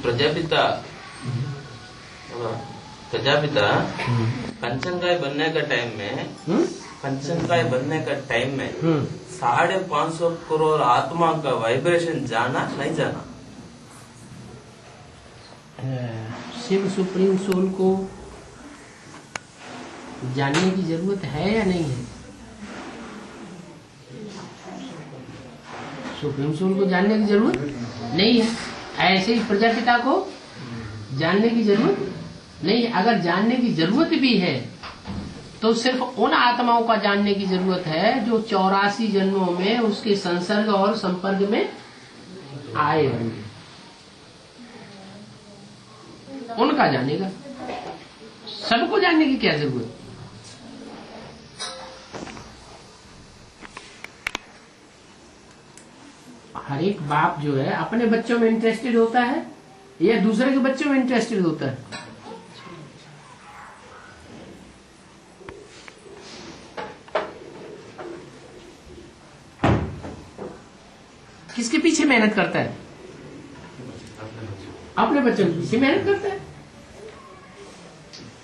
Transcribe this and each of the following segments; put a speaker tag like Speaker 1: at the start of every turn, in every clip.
Speaker 1: प्रजापिता पंचंगाय बनने का टाइम में 550 करोड़ आत्मा का वाइब्रेशन जाना नहीं जाना।
Speaker 2: शिव सुप्रीम सोल को जानने की जरूरत है या नहीं है? सुप्रीम सोल को जानने की जरूरत नहीं है। ऐसे ही प्रजापिता को जानने की जरूरत नहीं है। अगर जानने की जरूरत भी है तो सिर्फ उन आत्माओं का जानने की जरूरत है जो 84 जन्मों में उसके संसर्ग और संपर्क में आए होंगे, उनका जानेगा। सबको जानने की क्या जरूरत? हर एक बाप जो है अपने बच्चों में इंटरेस्टेड होता है या दूसरे के बच्चों में इंटरेस्टेड होता है? किसके पीछे मेहनत करता है? अपने बच्चों के पीछे मेहनत करता है।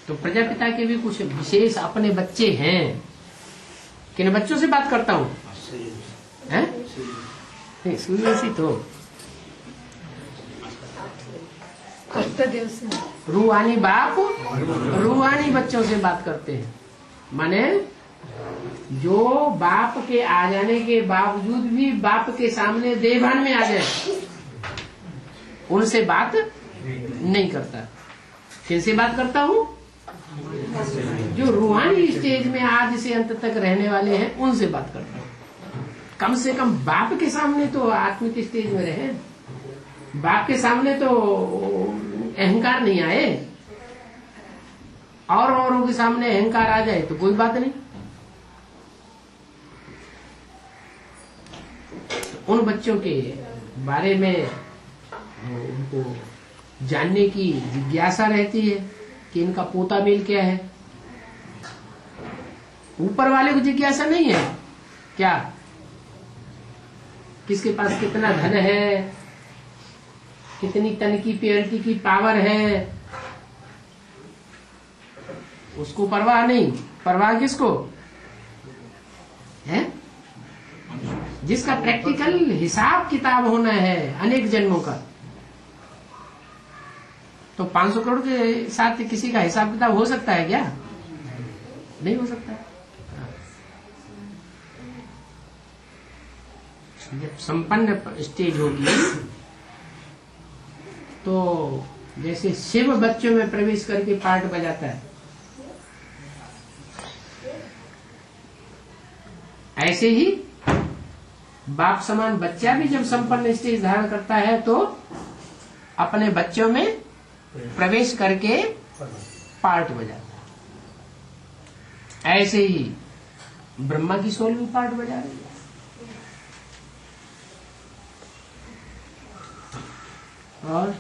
Speaker 2: तो प्रजापिता के भी कुछ विशेष अपने बच्चे हैं। किन बच्चों से बात करता हूँ? सूर्यवंशी तो रूहानी बाप रूहानी बच्चों से बात करते हैं। माने जो बाप के आ जाने के बावजूद भी बाप के सामने देवभान में आ जाए, उनसे बात नहीं करता। किनसे बात करता हूँ? जो रूहानी स्टेज में आज से अंत तक रहने वाले हैं, उनसे बात करता हूँ। कम से कम बाप के सामने तो आत्मिक स्टेज में रहे। बाप के सामने तो अहंकार नहीं आए, और औरों के सामने अहंकार आ जाए तो कोई बात नहीं। उन बच्चों के बारे में उनको जानने की जिज्ञासा रहती है कि इनका पोता मेल क्या है। ऊपर वाले को जिज्ञासा नहीं है क्या? किसके पास कितना धन है, कितनी टन की प्योरिटी की पावर है, उसको परवाह नहीं। परवाह किसको है? जिसका प्रैक्टिकल हिसाब किताब होना है अनेक जन्मों का। तो 500 करोड़ के साथ किसी का हिसाब किताब हो सकता है क्या? नहीं हो सकता। जब संपन्न स्टेज होगी तो जैसे शिव बच्चों में प्रवेश करके पार्ट बजाता है, ऐसे ही बाप समान बच्चा भी जब संपन्न स्टेज धारण करता है तो अपने बच्चों में प्रवेश करके पार्ट बजाता है। ऐसे ही ब्रह्मा की सोल भी पार्ट बजा रही है। और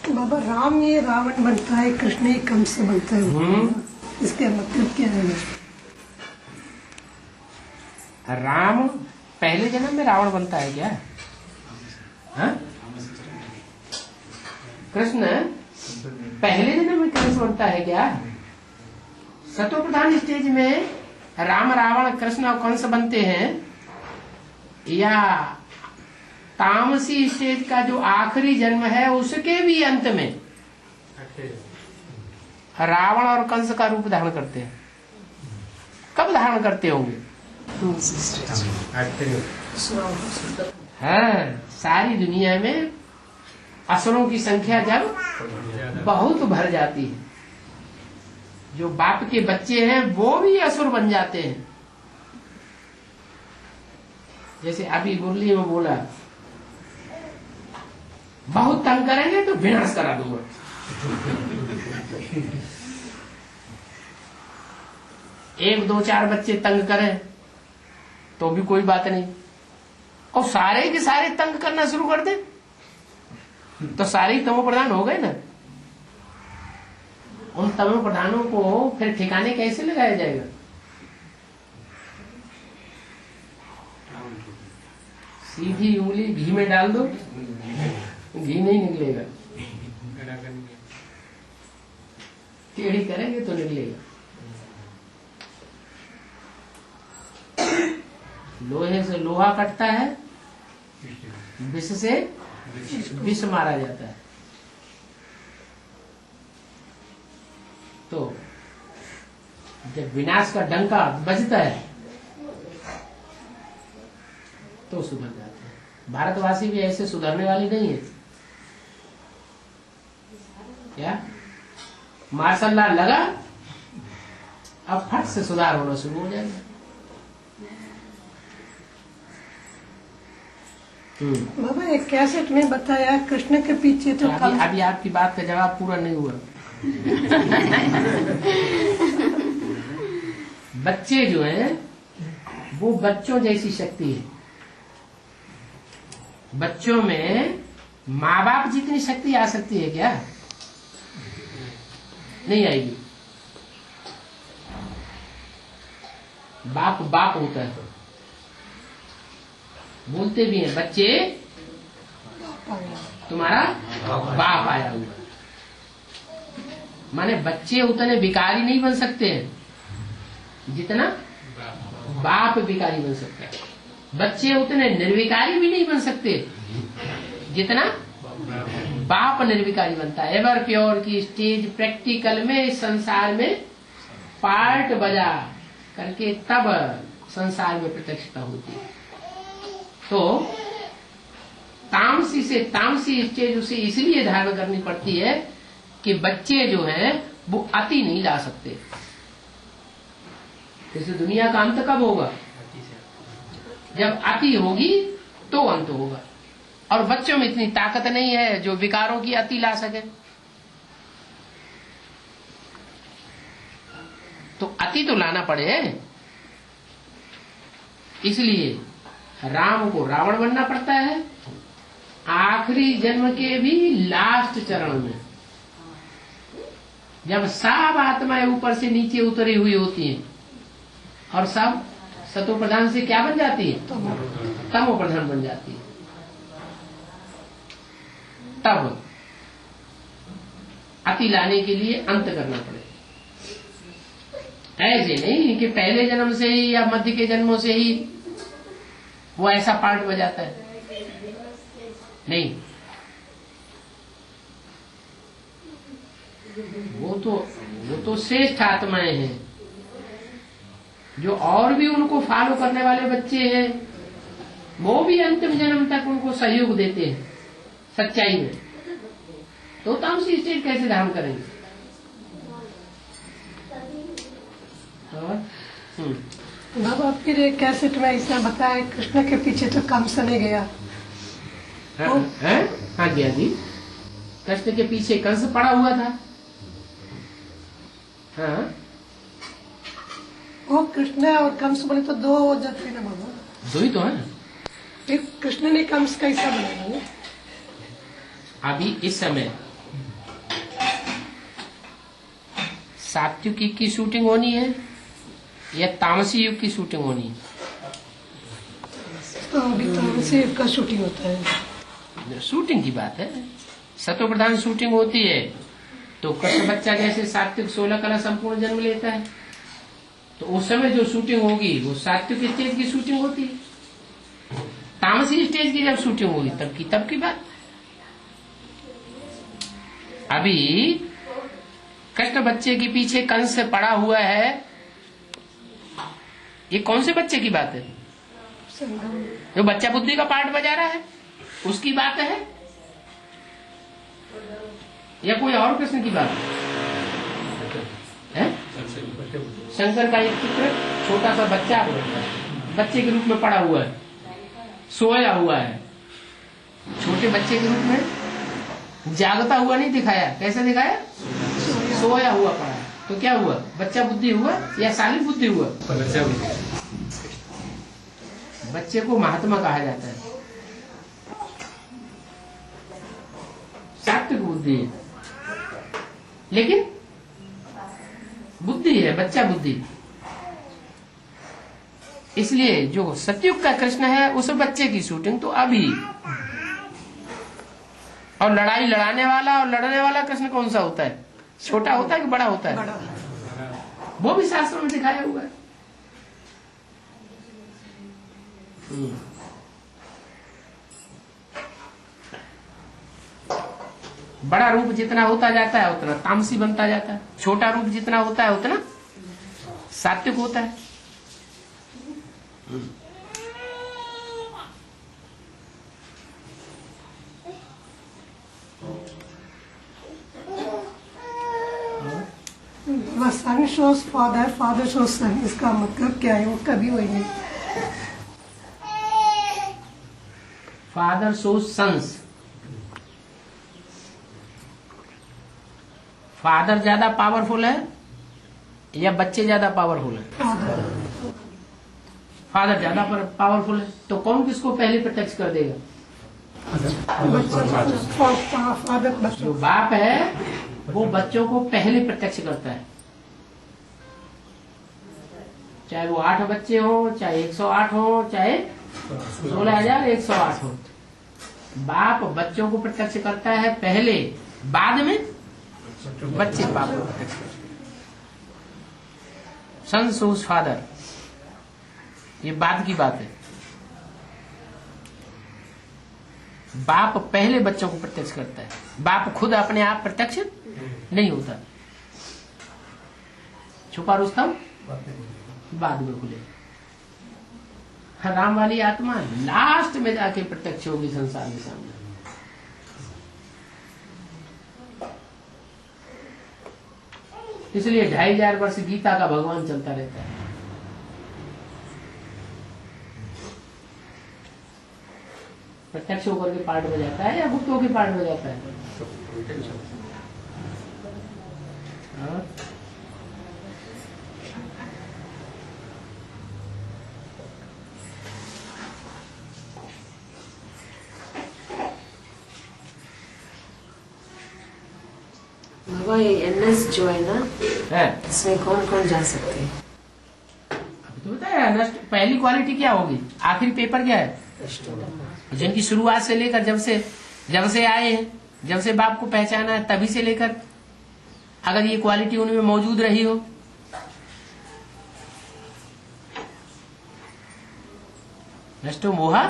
Speaker 3: बाबा, राम ये रावण बनता है, कृष्ण ये कंस बनता है, इसका मतलब क्या है?
Speaker 2: राम पहले जन्म में रावण बनता है क्या? कृष्ण पहले जन्म में कंस बनता है क्या? सतो प्रधान स्टेज में राम रावण कृष्ण और कंस बनते हैं, या तामसी स्टेज का जो आखिरी जन्म है उसके भी अंत में रावण और कंस का रूप धारण करते हैं? कब धारण करते होंगे? हाँ, सारी दुनिया में असुरों की संख्या जब बहुत भर जाती है, जो बाप के बच्चे हैं वो भी असुर बन जाते हैं। जैसे अभी मुरली में बोला, बहुत तंग करेंगे तो विनाश करा दूंगा। एक दो चार बच्चे तंग करें तो भी कोई बात नहीं, और सारे के सारे तंग करना शुरू कर दे तो सारे ही तमो प्रधान हो गए ना। उन तमो प्रधानों को फिर ठिकाने कैसे लगाया जाएगा? सीधी उंगली घी में डाल दो, घी नहीं निकलेगा, टेढ़ी करेंगे तो निकलेगा। लोहे से लोहा कटता है, विष से विष मारा जाता है। तो जब विनाश का डंका बजता है तो सुधर जाते हैं। भारतवासी भी ऐसे सुधरने वाले नहीं है क्या? मार्शल लॉ लगा, अब फट से सुधार होना शुरू हो जाएगा।
Speaker 3: बाबा एक कैसेट में बताया कृष्ण के पीछे तो
Speaker 2: अभी आपकी बात का जवाब पूरा नहीं हुआ। बच्चे जो हैं वो बच्चों जैसी शक्ति है। बच्चों में माँ बाप जितनी शक्ति आ सकती है क्या? नहीं आएगी। बाप बाप होता है, बोलते भी हैं बच्चे तुम्हारा बाप आया हुआ। माने बच्चे उतने विकारी नहीं बन सकते हैं जितना बाप विकारी बन सकता है। बच्चे उतने निर्विकारी भी नहीं बन सकते जितना बाप निर्विकारी बनता है। एवर प्योर की स्टेज प्रैक्टिकल में इस संसार में पार्ट बजा करके तब संसार में प्रत्यक्षता होती है। तो तामसी से तामसी स्टेज उसे इसलिए धारण करनी पड़ती है कि बच्चे जो हैं वो अति नहीं ला सकते। जैसे दुनिया का अंत कब होगा? जब अति होगी तो अंत होगा। और बच्चों में इतनी ताकत नहीं है जो विकारों की अति ला सके। तो अति तो लाना पड़े। इसलिए राम को रावण बनना पड़ता है आखिरी जन्म के भी लास्ट चरण में, जब सब आत्माएं ऊपर से नीचे उतरी हुई होती हैं और सब सतो प्रधान से क्या बन जाती है? तमो प्रधान बन जाती है। तब अति लाने के लिए अंत करना पड़े। ऐसे नहीं कि पहले जन्म से ही या मध्य के जन्मों से ही वो ऐसा पार्ट बजाता है, नहीं। वो तो श्रेष्ठ आत्माएं हैं जो और भी उनको फॉलो करने वाले बच्चे हैं, वो भी अंतिम जन्म तक उनको सहयोग देते हैं सच्चाई में। तो तामसी स्टेज कैसे धारण करेंगे?
Speaker 3: बाबा फिर एक कैसेट में इसने बताया कृष्ण के पीछे तो कंस नहीं गया।
Speaker 2: हाँ गया जी, कृष्ण के पीछे कंस पड़ा हुआ था। हाँ
Speaker 3: वो कृष्ण और कंस बोले तो दो जब थे ना बाबा?
Speaker 2: दो ही तो है।
Speaker 3: फिर कृष्ण ने कंस कैसा बनाया?
Speaker 2: अभी इस समय सात्विक युग की शूटिंग होनी है या तामसी युग की शूटिंग होनी है?
Speaker 3: तो अभी तामसी युग का शूटिंग होता है।
Speaker 2: शूटिंग की बात है। सतो प्रधान शूटिंग होती है तो कृष्ण बच्चा जैसे सात्विक 16 कला संपूर्ण जन्म लेता है, तो उस समय जो शूटिंग होगी वो सात्विक स्टेज की शूटिंग होती है। तामसी स्टेज की जब शूटिंग होगी तब की बात। अभी कृष्ण बच्चे के पीछे कंस से पड़ा हुआ है, ये कौन से बच्चे की बात है? जो बच्चा बुद्धि का पार्ट बजा रहा है उसकी बात है या कोई और कृष्ण की बात है? शंकर का एक चित्र, छोटा सा बच्चा बच्चे के रूप में पड़ा हुआ है, सोया हुआ है। छोटे बच्चे के रूप में जागता हुआ नहीं दिखाया, कैसे दिखाया? सोया हुआ पड़ा है। तो क्या हुआ? बच्चा बुद्धि हुआ या सालिम बुद्धि हुआ? बच्चे को महात्मा कहा जाता है, सात्विक बुद्धि है। लेकिन बुद्धि है, बच्चा बुद्धि। इसलिए जो सतयुग का कृष्ण है उस बच्चे की शूटिंग तो अभी, और लड़ाई लड़ाने वाला और लड़ने वाला कृष्ण कौन सा होता है? छोटा होता है कि बड़ा होता है?
Speaker 3: बड़ा।
Speaker 2: वो भी शास्त्रों में दिखाया हुआ है। बड़ा रूप जितना होता जाता है उतना तामसी बनता जाता है, छोटा रूप जितना होता है उतना सात्विक होता है।
Speaker 3: वह सन शोज फादर, फादर शोज सन, इसका मतलब क्या है? वो कभी वही नहीं।
Speaker 2: फादर शोज सन्स, फादर ज्यादा पावरफुल है या बच्चे ज्यादा पावरफुल है? फादर ज्यादा पावरफुल है, तो कौन किसको पहले प्रत्यक्ष कर देगा?
Speaker 3: फादर।
Speaker 2: जो बाप है वो बच्चों को पहले प्रत्यक्ष करता है, चाहे वो 8 बच्चे हो, चाहे 108 हो, चाहे 16,108 हो। बाप बच्चों को प्रत्यक्ष करता है पहले, बाद में बच्चे बाप को प्रत्यक्ष करते। सन सोज फादर, ये बाद की बात है। बाप पहले बच्चों को प्रत्यक्ष करता है, बाप खुद अपने आप प्रत्यक्ष नहीं होता। छुपा रुस्तम बाद में खुले। राम वाली आत्मा लास्ट में जाके प्रत्यक्ष होगी संसार के सामने। इसलिए 2500 वर्ष गीता का भगवान चलता रहता है। प्रत्यक्ष होकर के पार्ट में जाता है या गुप्त होकर पार्ट में जाता है? हाँ?
Speaker 4: भगवान ये एनएस जो है ना,
Speaker 2: है
Speaker 4: इसमें कौन कौन जा सकते हैं?
Speaker 2: अभी तो बताया नष्ट। पहली क्वालिटी क्या होगी? आखिरी पेपर क्या है? जिनकी शुरुआत से लेकर जब से आए हैं, जब से बाप को पहचाना है तभी से लेकर अगर ये क्वालिटी उनमें मौजूद रही हो, नष्टो मोहा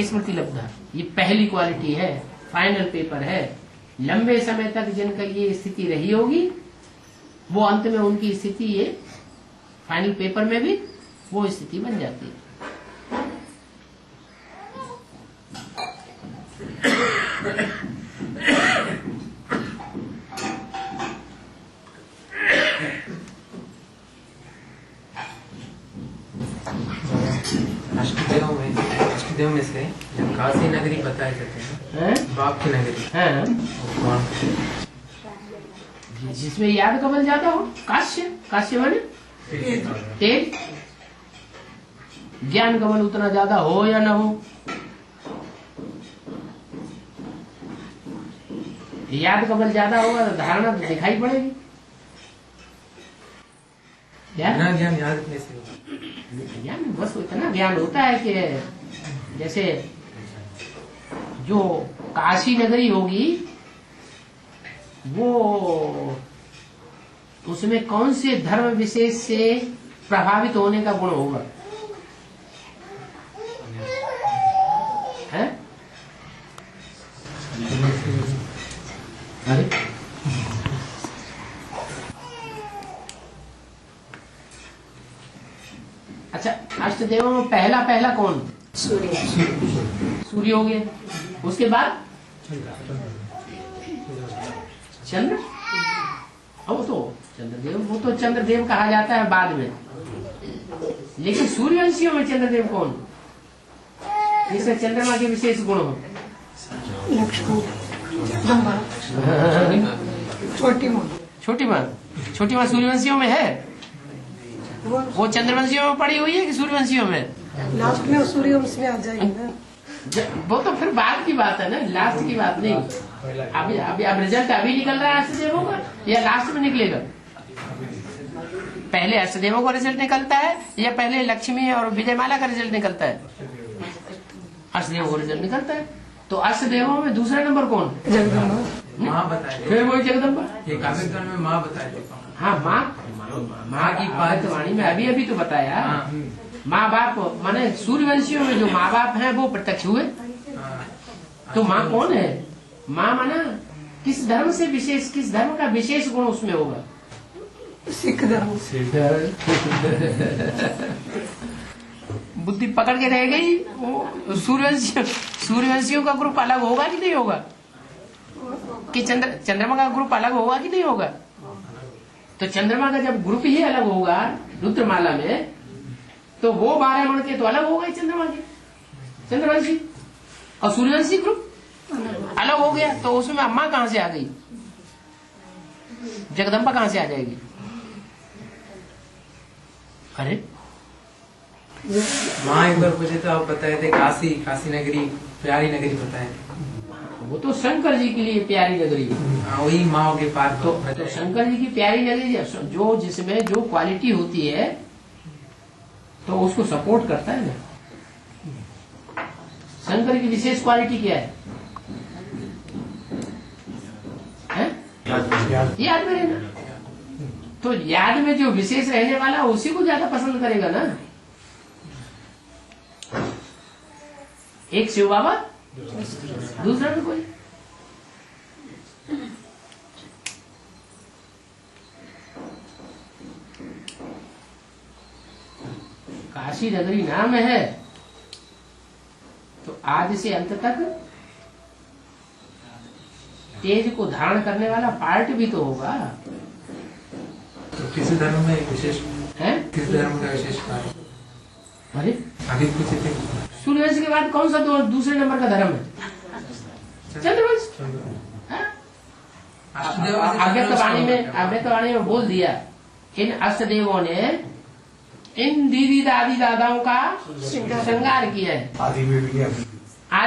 Speaker 2: स्मृति लब्धा, ये पहली क्वालिटी है, फाइनल पेपर है। लंबे समय तक जिनका ये स्थिति रही होगी वो अंत में उनकी स्थिति ये फाइनल पेपर में भी वो स्थिति बन जाती है।
Speaker 5: अष्टदेव में से जब काशी नगरी बताए जाते हैं, बाप की नगरी
Speaker 2: है
Speaker 5: कौन?
Speaker 2: जिसमें याद कमल ज्यादा हो। काश्य माने तेज। ज्ञान कमल उतना ज्यादा हो या ना हो, याद कमल ज्यादा होगा तो धारणा तो दिखाई पड़ेगी।
Speaker 5: बिना ज्ञान याद रखने से होगा।
Speaker 2: ज्ञान बस इतना ज्ञान होता है कि जैसे जो काशी नगरी होगी वो उसमें कौन से धर्म विशेष से प्रभावित होने का गुण होगा? है? अरे अच्छा, अष्टदेवों में पहला कौन? सूर्य हो गया। उसके बाद चंद्र। अब तो चंद्रदेव, वो तो चंद्रदेव कहा जाता है बाद में, लेकिन सूर्यवंशियों में चंद्रदेव कौन? जिसमें चंद्रमा के विशेष गुण हो।
Speaker 3: लक्ष्मी, ब्रह्मा, छोटी माँ सूर्यवंशियों में है। वो चंद्रवंशियों में पड़ी हुई है कि सूर्यवंशियों में? लास्ट में सूर्यवंश में आ जाएगी ना।
Speaker 2: वो तो फिर बाद की बात है ना, लास्ट की बात नहीं। अभी अब रिजल्ट अभी निकल रहा है अष्टदेवों का या लास्ट में निकलेगा? पहले अष्टदेवों का रिजल्ट निकलता है या पहले लक्ष्मी और विजयमाला का रिजल्ट निकलता है? अष्टदेवों का रिजल्ट निकलता है। तो अष्टदेवों में दूसरा नंबर कौन?
Speaker 3: जगदम्बा।
Speaker 5: माँ बताए
Speaker 2: फिर वही जगदम्बा।
Speaker 5: ये काव्यकरण में माँ बताए थे।
Speaker 2: हाँ, माँ की पाठवाणी में अभी अभी तो बताया। माँ बाप माने सूर्यवंशियों में जो माँ बाप हैं वो प्रत्यक्ष हुए। तो माँ कौन है? माँ माना किस धर्म से विशेष, किस धर्म का विशेष गुण उसमें होगा?
Speaker 3: सिख धर्म।
Speaker 2: बुद्धि पकड़ के रह गई। वो सूर्यवंशियों का ग्रुप अलग होगा कि नहीं होगा? कि चंद्रमा का ग्रुप अलग होगा कि नहीं होगा? तो चंद्रमा का जब ग्रुप ही अलग होगा रुद्रमाला में, तो वो 12 मण के तो अलग होगा ही चंद्रमा के, चंद्रवंशी। और सूर्यवंशी ग्रुप अलग हो गया, तो उसमें अम्मा कहाँ से आ गई? जगदम्बा कहाँ से आ जाएगी? अरे
Speaker 5: माँ एक बार पूछे तो आप बताए थे काशी नगरी प्यारी नगरी बताए।
Speaker 2: वो तो शंकर जी के लिए प्यारी नगरी है।
Speaker 5: वही माँ के पास
Speaker 2: तो शंकर जी की प्यारी नगरी जो जिसमें जो क्वालिटी होती है तो उसको सपोर्ट करता है ना। शंकर की विशेष क्वालिटी क्या है? याद में रहना। तो याद में जो विशेष रहने वाला उसी को ज्यादा पसंद करेगा ना। एक शिव बाबा, दूसरा में कोई। काशी नगरी नाम है तो आदि से अंत तक तेज को धारण करने वाला पार्ट भी तो होगा।
Speaker 5: तो किस धर्म में विशेष
Speaker 2: है? किस
Speaker 5: धर्म का विशेष कार्य?
Speaker 2: अरे
Speaker 5: अभी कुछ थे।
Speaker 2: सूर्यवंश के बाद कौन सा दूसरे नंबर का धर्म है? चंद्रवंश। अव्यक्तवाणी में बोल दिया, इन अष्टदेवों ने इन दीदी दादी दादाओं का श्रृंगार किया है। आदि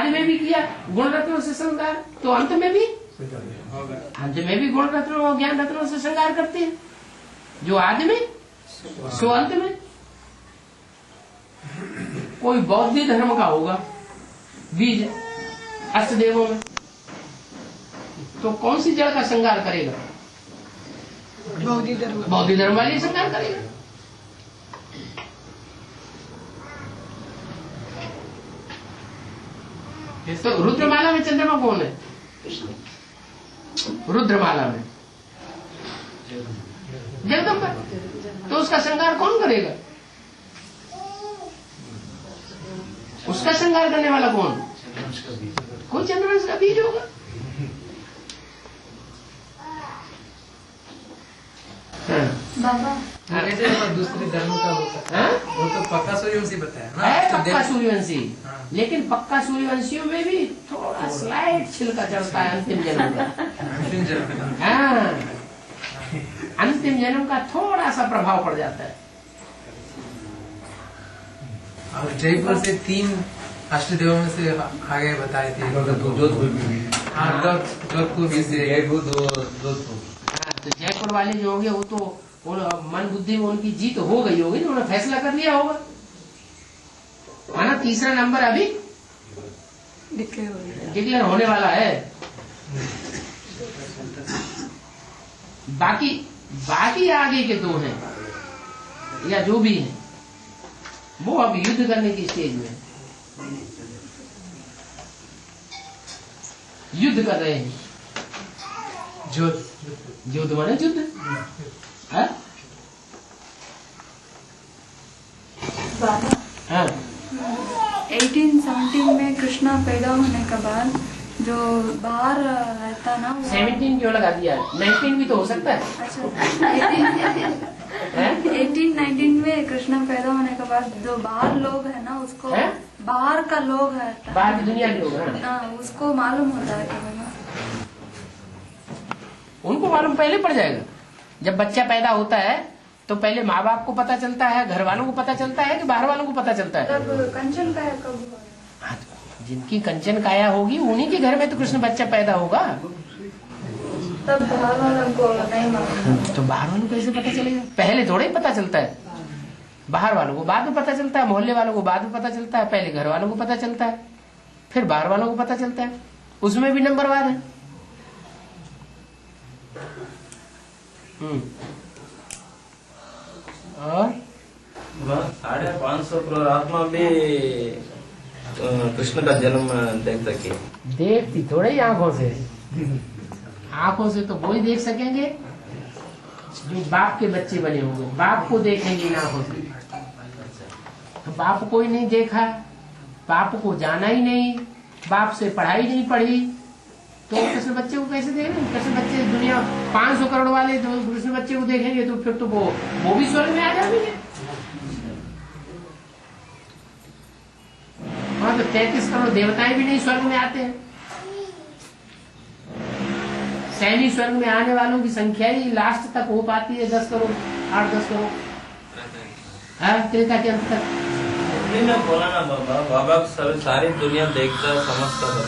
Speaker 2: में भी किया गुण रत्नों से श्रृंगार, तो अंत में भी गुण रत्नों और ज्ञान रत्नों से श्रृंगार करते हैं। जो आदि में सो अंत में। कोई बौद्ध धर्म का होगा बीज अष्टदेवों में, तो कौन सी जड़ का श्रृंगार करेगा? बौद्ध धर्म वाली श्रृंगार करेगा। तो रुद्रमाला में चंद्रमा कौन है? रुद्रमाला में जगदम्बा। तो उसका श्रृंगार कौन करेगा? उसका श्रृंगार करने वाला कौन? कोई चंद्रवंश का बीज होगा।
Speaker 4: बाबा
Speaker 5: दूसरे धर्म का होता है वो तो पक्का सूर्यवंशी बताया ना।
Speaker 2: है पक्का सूर्यवंशी, लेकिन पक्का सूर्यवंशियों में भी थोड़ा स्लाइट छिलका चढ़ता है अंतिम जन्म का। हाँ, अंतिम जन्म का थोड़ा सा प्रभाव पड़ जाता है।
Speaker 5: और जयपुर से 3 अष्टदेवों में से आगे बताए थे। जोधपुर में से
Speaker 2: तो जयपुर वाले जो होंगे वो तो मन बुद्धि में उनकी जीत हो गई होगी, उन्होंने फैसला कर लिया होगा। माना तीसरा नंबर अभी डिक्लेयर होने वाला है। बाकी आगे के 2 हैं या जो भी हैं वो अब युद्ध करने की स्टेज में युद्ध कर रहे हैं। युद्ध माने युद्ध।
Speaker 6: बाबा 1817 में कृष्णा पैदा होने के बाद जो बाहर रहता ना
Speaker 2: 17 क्यों लगा दिया? 19 भी तो हो सकता है।
Speaker 6: अच्छा 1819 में कृष्णा पैदा होने के बाद जो बाहर लोग है ना उसको बाहर का लोग है,
Speaker 2: बाहर की दुनिया के लोग
Speaker 6: हाँ उसको मालूम होता है कि
Speaker 2: उनको मालूम पहले पड़ जाएगा। जब बच्चा पैदा होता है तो पहले माँ बाप को पता चलता है, घर वालों को पता चलता है कि बाहर वालों को पता चलता है?
Speaker 6: तब कंचन काया कब?
Speaker 2: जिनकी कंचन काया होगी उन्हीं के घर में तो कृष्ण बच्चा पैदा होगा।
Speaker 6: तब बाहर वालों को नहीं मालूम।
Speaker 2: तो बाहर वालों को कैसे पता चलेगा? पहले थोड़ा ही पता चलता है। बाहर वालों को बाद में पता चलता है, मोहल्ले वालों को बाद में पता चलता है, पहले घर वालों को पता चलता है, फिर बाहर वालों को पता चलता है। उसमें भी नंबरवार है। और
Speaker 1: 550 करोड़ आत्मा भी कृष्ण का जन्म देख सके।
Speaker 2: देखती थोड़े ही आंखों से। आंखों से तो वो ही देख सकेंगे जो बाप के बच्चे बने होंगे, बाप को देखेंगे इन आंखों से। तो बाप को ही नहीं देखा, बाप को जाना ही नहीं, बाप से पढ़ाई नहीं पढ़ी, तो कृष्ण बच्चे को कैसे देखेंगे? कृष्ण बच्चे दुनिया 500 करोड़ वाले तो कृष्ण बच्चे को देखेंगे तो फिर तो वो भी स्वर्ग में आ जाएंगे। हाँ, तो 33 करोड़ देवताएं भी नहीं स्वर्ग में आते हैं। सैनी स्वर्ग में आने वालों की संख्या ही लास्ट तक हो पाती है 10 करोड़, 8-10 करोड़, त्रेता के अंत तक।
Speaker 1: मैं बोला ना बाबा सारी दुनिया देखता समझता सब।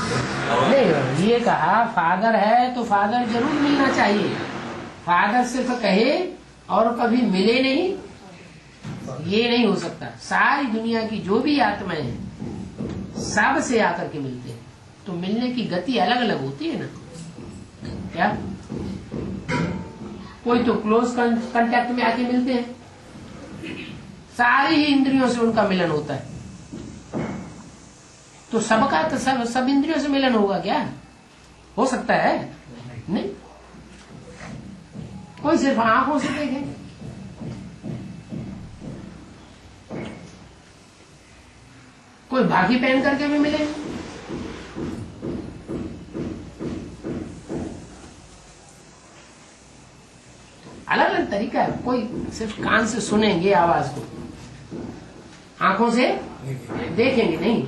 Speaker 2: नहीं, ये कहा फादर है तो फादर जरूर मिलना चाहिए। फादर सिर्फ कहे और कभी मिले नहीं, ये नहीं हो सकता। सारी दुनिया की जो भी आत्माएं हैं सब से आकर के मिलते हैं, तो मिलने की गति अलग अलग होती है ना। क्या कोई तो क्लोज कांटेक्ट में आके मिलते हैं, सारी ही इंद्रियों से उनका मिलन होता है। तो सबका तो सब इंद्रियों से मिलन होगा क्या? हो सकता है? नहीं। कोई सिर्फ आंखों से देखे, कोई भागी पहन करके भी मिले। अलग अलग तरीका है। कोई सिर्फ कान से सुनेंगे आवाज को, आंखों से देखेंगे नहीं।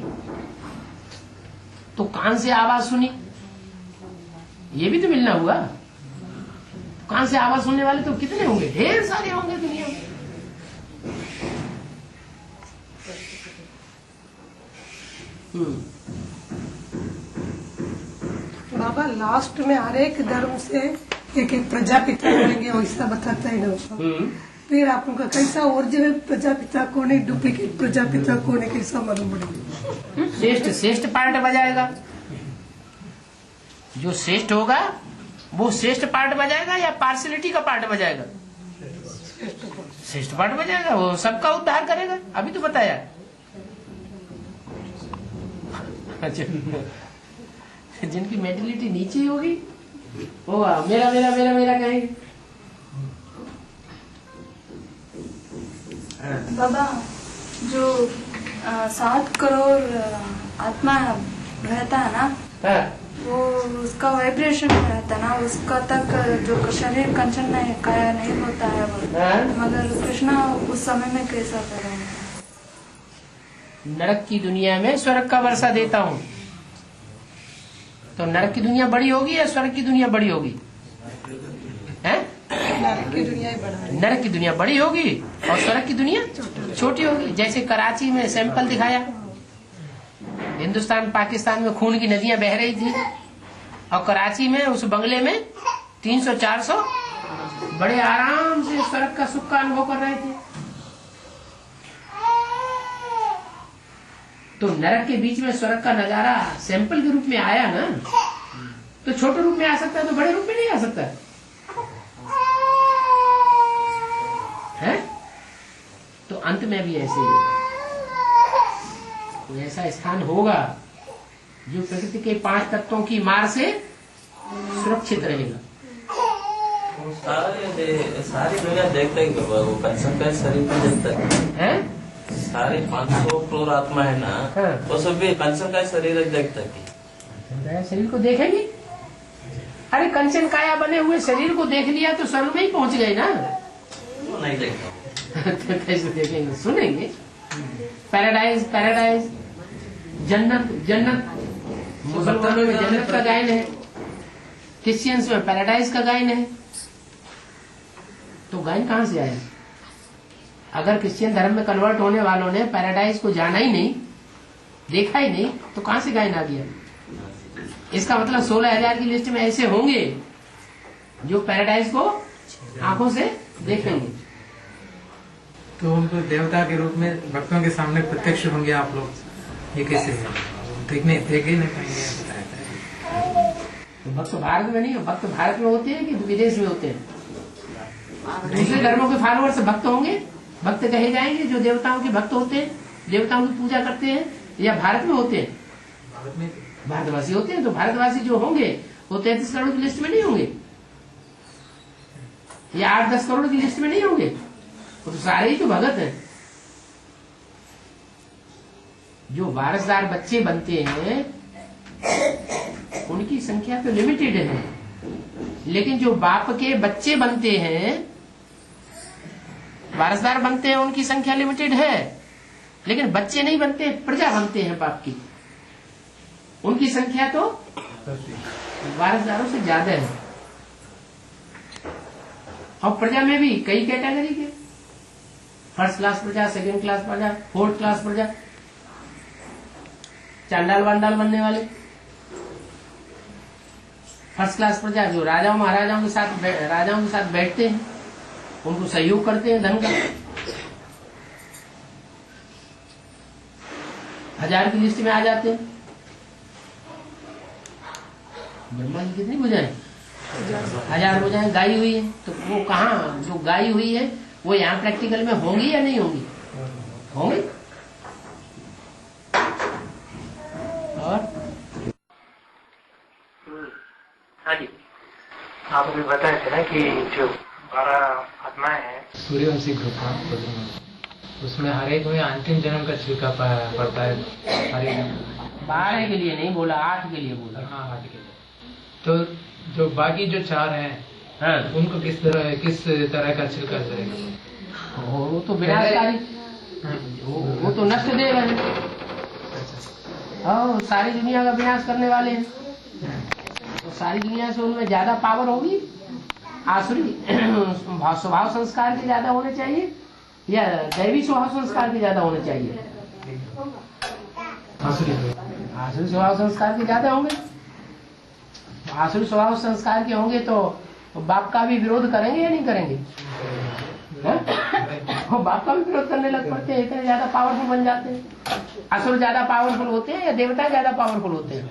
Speaker 2: तो कान से आवाज सुनी, ये भी तो मिलना हुआ। कान से आवाज सुनने वाले तो कितने होंगे? ढेर सारे होंगे दुनिया में।
Speaker 7: बाबा लास्ट में हर एक धर्म से एक एक प्रजापिता बोलेंगे, वैसा बताता है ना। फिर आप उनका कैसा ओरिजिनल प्रजापिता कौन है, डुप्लीकेट प्रजापिता कौन है, कैसा मालूम पड़ेगा?
Speaker 2: श्रेष्ठ पार्ट बजाएगा। जो श्रेष्ठ होगा वो श्रेष्ठ पार्ट बजाएगा या पार्शलिटी का पार्ट बजाएगा? श्रेष्ठ पार्ट बजाएगा, वो सबका उद्धार करेगा। अभी तो बताया। अच्छा, जिनकी मेंटलिटी नीचे होगी वो मेरा मेरा मेरा मेरा कहेंगे।
Speaker 6: बाबा जो 7 करोड़ आत्मा रहता है ना, वो उसका वाइब्रेशन रहता है ना, उसका तक जो शरीर कंचन काया नहीं होता है वो, मगर कृष्णा उस समय में कैसा करेंगे?
Speaker 2: नरक की दुनिया में स्वर्ग का वर्षा देता हूँ। तो नरक की दुनिया बड़ी होगी या स्वर्ग की दुनिया बड़ी होगी? हैं?
Speaker 7: नरक की दुनिया ही बड़ा है।
Speaker 2: नरक की दुनिया बड़ी होगी और स्वर्ग की दुनिया छोटी होगी। जैसे कराची में सैंपल दिखाया, हिंदुस्तान पाकिस्तान में खून की नदियां बह रही थी और कराची में उस बंगले में 300-400 बड़े आराम से स्वर्ग का सुख का अनुभव कर रहे थे। तो नरक के बीच में स्वर्ग का नजारा सैंपल के रूप में आया ना, तो छोटे रूप में आ सकता है, तो बड़े रूप में नहीं आ सकता है? तो अंत में भी ऐसे ही कोई ऐसा स्थान होगा जो प्रकृति के 5 तत्वों की मार से सुरक्षित रहेगा।
Speaker 1: सारी दुनिया देखता ही वो कंचन का शरीर में देखता है। सारे 500 करोड़ आत्मा है ना, वो सब भी कंचन का शरीर देखता है।
Speaker 2: शरीर को देखेंगे? अरे कंचन काया बने हुए शरीर को देख लिया तो स्वर्ग में ही पहुंच गए ना।
Speaker 1: वो नहीं देखता।
Speaker 2: तो कैसे देखेंगे? सुनेंगे। पैराडाइज पैराडाइज, जन्नत जन्नत। मुसलमानों में जन्नत का गायन है, क्रिश्चियंस में पैराडाइज का गायन है। तो गायन कहाँ से आया? अगर क्रिश्चियन धर्म में कन्वर्ट होने वालों ने पैराडाइज को जाना ही नहीं, देखा ही नहीं, तो कहाँ से गायन आ गया? इसका मतलब 16,000 की लिस्ट में ऐसे होंगे जो पैराडाइज को आंखों से देखेंगे।
Speaker 5: तो उनको देवता के रूप में भक्तों के सामने प्रत्यक्ष होंगे आप लोग, ये कैसे है? देख ही नहीं पाएंगे बताया।
Speaker 2: तो भक्त भारत में नहीं, भक्त भारत में होते हैं कि विदेश में होते हैं? दूसरे धर्मों के फॉलोअर्स भक्त होंगे, भक्त कहे जाएंगे जो देवताओं के भक्त होते हैं, देवताओं की पूजा करते हैं, या भारत में होते हैं?
Speaker 5: भारत में
Speaker 2: भारतवासी होते हैं। तो भारतवासी जो होंगे वो 33 करोड़ की लिस्ट में नहीं होंगे, या 8-10 करोड़ की लिस्ट में नहीं होंगे, वो तो सारे ही तो भगत हैं। जो वारसदार बच्चे बनते हैं उनकी संख्या तो लिमिटेड है, लेकिन जो बाप के बच्चे बनते हैं, वारसदार बनते हैं, उनकी संख्या लिमिटेड है। लेकिन बच्चे नहीं बनते, प्रजा बनते हैं बाप की, उनकी संख्या तो वारसदारों से ज्यादा है। और प्रजा में भी कई कैटेगरी के, फर्स्ट क्लास प्रजा, सेकंड क्लास प्रजा, फोर्थ क्लास प्रजा, चांडाल वांडाल बनने वाले। फर्स्ट क्लास प्रजा जो राजाओं महाराजाओं के साथ बैठते हैं, उनको सहयोग करते हैं धन का। 1000 की लिस्ट में आ जाते हैं। ब्रह्मा जी कितनी भुजाएं? 1000 भुजाएं गाई हुई है। तो वो कहाँ जो गाई हुई है वो यहाँ प्रैक्टिकल में होंगी या नहीं होंगी? होंगी। और
Speaker 5: हाँ जी, आप अभी बताए थे ना कि जो 12 आत्माएं हैं सूर्यवंशी ग्रुप का, उसमें हर एक में अंतिम जन्म का छिलका पड़ता है हर एक।
Speaker 2: 12 के लिए नहीं बोला, 8 के लिए बोला।
Speaker 5: हाँ, 8 के लिए। तो जो बाकी जो 4 हैं,
Speaker 2: हाँ,
Speaker 5: उनको किस तरह का छिलका पड़ेगा?
Speaker 2: वो तो विनाशकारी, वो तो नष्ट देव है। हाँ, सारी दुनिया का विनाश करने वाले हैं। तो सारी दुनिया से उनमें ज्यादा पावर होगी। आसुरी स्वभाव संस्कार के ज्यादा होने चाहिए या दैवी स्वभाव संस्कार के ज्यादा होने चाहिए? आसुरी स्वभाव संस्कार के ज्यादा होंगे। आसुरी स्वभाव संस्कार के होंगे तो बाप का भी विरोध करेंगे या नहीं करेंगे? वो बाप का भी विरोध करने लग पड़ते हैं, इतने ज्यादा पावरफुल बन जाते हैं। असुर ज्यादा पावरफुल होते हैं या देवता ज्यादा पावरफुल होते हैं?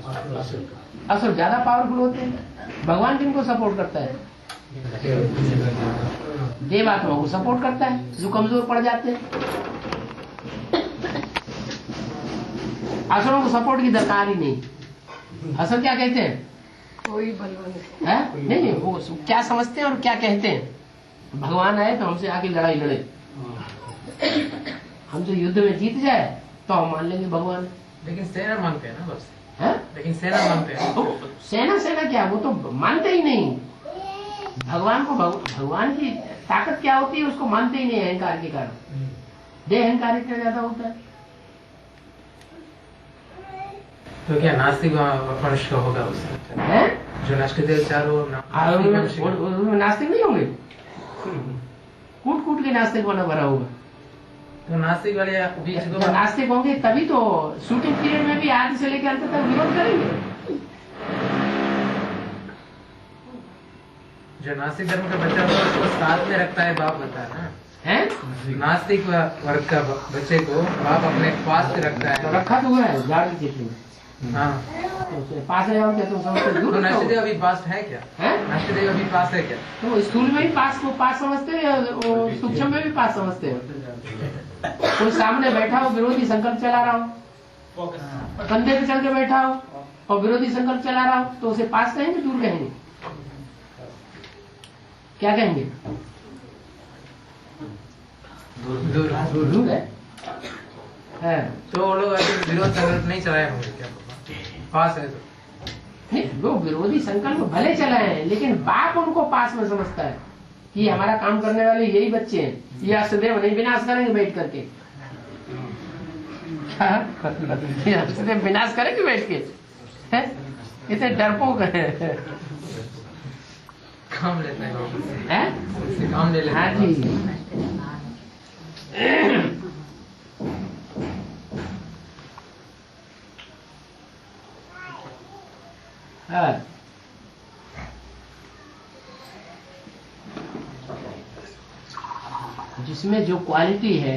Speaker 2: असुर ज्यादा पावरफुल होते हैं। भगवान किनको सपोर्ट करता है? देवात्मा को सपोर्ट करता है जो कमजोर पड़ जाते हैं। असुरों को सपोर्ट की दरकार ही नहीं। असुर क्या कहते हैं?
Speaker 7: कोई बलवान
Speaker 2: है? नहीं, वो क्या समझते हैं और क्या कहते हैं? भगवान आए तो हमसे आके लड़ाई लड़े, हम जो युद्ध में जीत जाए तो हम मान लेंगे भगवान।
Speaker 5: लेकिन सेना मानते हैं ना बस
Speaker 2: है?
Speaker 5: लेकिन सेना मानते हैं।
Speaker 2: तो सेना क्या, वो तो मानते ही नहीं भगवान को। भगवान की ताकत क्या होती है उसको मानते ही नहीं, अहंकार के कारण। देह अहंकार इतना ज्यादा होता है।
Speaker 5: तो क्या नास्तिक वंश होगा उससे?
Speaker 2: है?
Speaker 5: जो नष्टदेव चारों
Speaker 2: नास्तिक नहीं होंगे, कूट कूट के नास्तिक बना भरा होगा।
Speaker 5: तो नास्तिक वाले
Speaker 2: जब नास्तिक होंगे तभी तो शूटिंग पीरियड में भी आदि से लेकर अंत तक विरोध करेंगे।
Speaker 5: जो नास्तिक धर्म का बच्चा होता है उसको साथ में रखता है बाप, बता ना
Speaker 2: है?
Speaker 5: नास्तिक वर्ग का बच्चे को बाप अपने पास से रखता है।
Speaker 2: तो रखा तो हुआ है झाड़ की चीज में।
Speaker 5: हाँ,
Speaker 2: तो पास है और क्या तुम समझते?
Speaker 5: तो नष्टदेव अभी पास है क्या?
Speaker 2: है?
Speaker 5: नष्टदेव अभी पास है क्या?
Speaker 2: तो स्थूल में भी पास को पास समझते हैं या सूक्ष्म में भी पास समझते हैं? कोई सामने बैठा हो विरोधी संकल्प चला रहा हो, कंधे पे चल के बैठा हो और विरोधी संकल्प चला रहा हो, तो उसे पास कहेंगे दूर कहेंगे? क्या कहेंगे? दूर है।
Speaker 5: तो वो लोग अभी विरोध संकल्प नहीं चलाए होंगे क्या? पास है तो
Speaker 2: नहीं, वो विरोधी संकल्प भले चलाए हैं लेकिन बाप उनको पास में समझता है कि हमारा काम करने वाले यही बच्चे हैं, ये अष्टदेव नहीं विनाश करेंगे बैठ करके। ये अष्टदेव विनाश करेंगे बैठ के? इतने डरपोक है।
Speaker 5: काम लेते
Speaker 2: हैं?
Speaker 5: काम ले लेते
Speaker 2: हाँ जी। इसमें जो क्वालिटी है,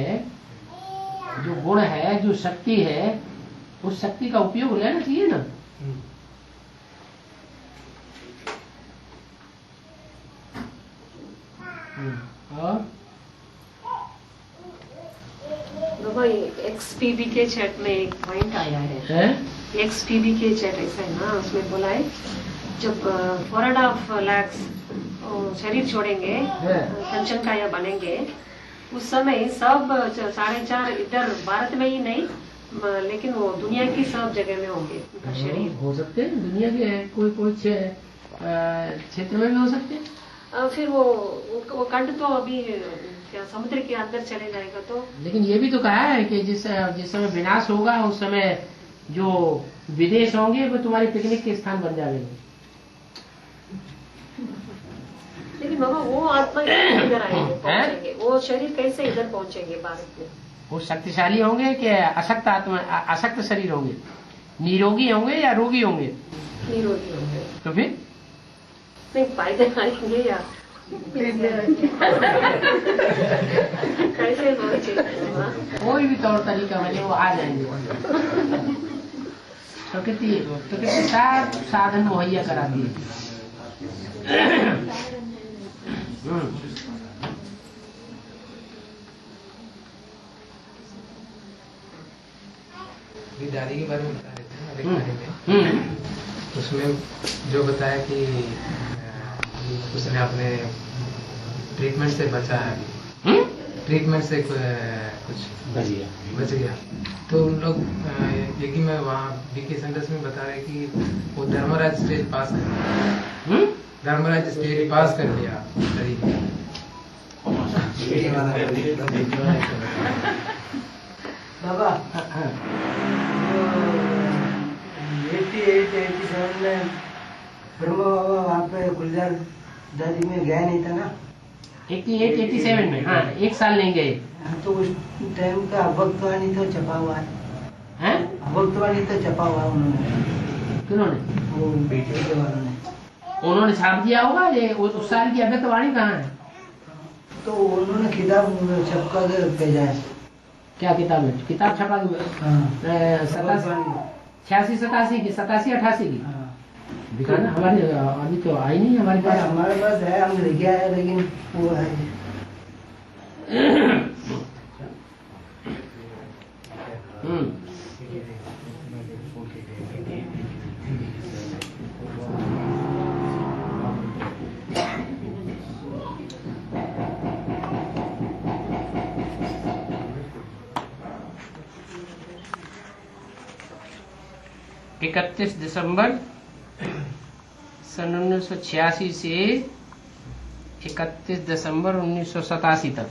Speaker 2: जो गुण है, जो शक्ति है, उस शक्ति का उपयोग लेना चाहिए ना। और
Speaker 4: बाबा XPB के चैट में एक पॉइंट आया है। XPB के चैट ऐसा है ना, उसमें बोला है जब 4.5 लाख शरीर छोड़ेंगे, कंचन काया बनेंगे, उस समय सब 4.5 इधर भारत में ही नहीं, लेकिन वो दुनिया की सब जगह में होंगे उनका शरीर।
Speaker 2: हो सकते हैं दुनिया के कोई क्षेत्र में भी हो सकते हैं।
Speaker 4: फिर वो कंठ तो अभी क्या समुद्र के अंदर चले जाएगा तो।
Speaker 2: लेकिन ये भी तो कहा है कि जिस समय विनाश होगा उस समय जो विदेश होंगे वो तुम्हारे पिकनिक के स्थान बन जाएंगे।
Speaker 4: लेकिन बाबा वो आत्मा इधर आएंगे, पहुंचेंगे, वो शरीर कैसे इधर पहुंचेंगे भारत में? वो
Speaker 2: शक्तिशाली होंगे कि अशक्त आत्मा, अशक्त शरीर होंगे, निरोगी होंगे या रोगी होंगे?
Speaker 4: निरोगी होंगे।
Speaker 2: तो फिर
Speaker 4: नहीं पायदे आएंगे या कैसे पहुंचेंगे?
Speaker 2: कोई भी तौर तरीका मिले वो आ जाएंगे। प्रकृति सब साधन मुहैया करा दिए।
Speaker 5: दादी के बारे में बता रहे थे ना, उसमें जो बताया कि उसने अपने ट्रीटमेंट से बचा है, ट्रीटमेंट से कुछ बच गया। तो उन लोग एक ही में वहाँ बीके सेंटर्स में बता रहे कि वो धर्मराज स्टेज पास कर दिया, धर्मराज स्टेज पास कर दिया
Speaker 8: बाबा। 88-87 में ब्रह्मा बाबा वहाँ पे गुलजार दादी में गया नहीं था ना?
Speaker 2: 88-87 में, हाँ, एक साल नहीं गए।
Speaker 8: तो उस टाइम का भक्तवाणी तो छपा हुआ है, भक्तवाणी तो छपा हुआ उन्होंने।
Speaker 2: किन्होंने?
Speaker 8: वो बेटे के वालों ने।
Speaker 2: उन्होंने छाप दिया होगा। ये उस साल की अभ्यर्थवाणी कहाँ है?
Speaker 8: तो उन्होंने किताब छपका के भेजा है।
Speaker 2: क्या किताब है? किताब छपा की? 86-87 की, 87-88 की दिखाना। हमारे अभी तो आई नहीं हमारे पास।
Speaker 8: हमारे पास है, हम लिखे है, लेकिन वो है
Speaker 2: 31 दिसंबर सन 1986 से 31 दिसंबर 1987 तक।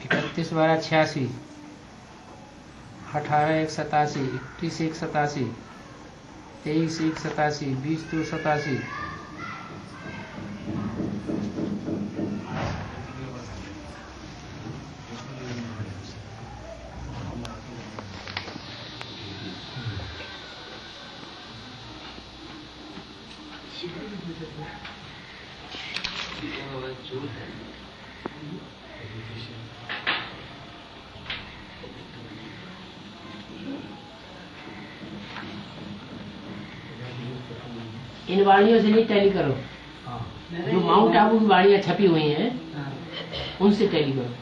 Speaker 2: इकतीस 12-86, 18-1-87, 21-1-87, 23-1-87, 20-2-87। इन वाणियों से नहीं टैली करो। जो माउंट आबू की वाणियां छपी हुई हैं उनसे टैली करो।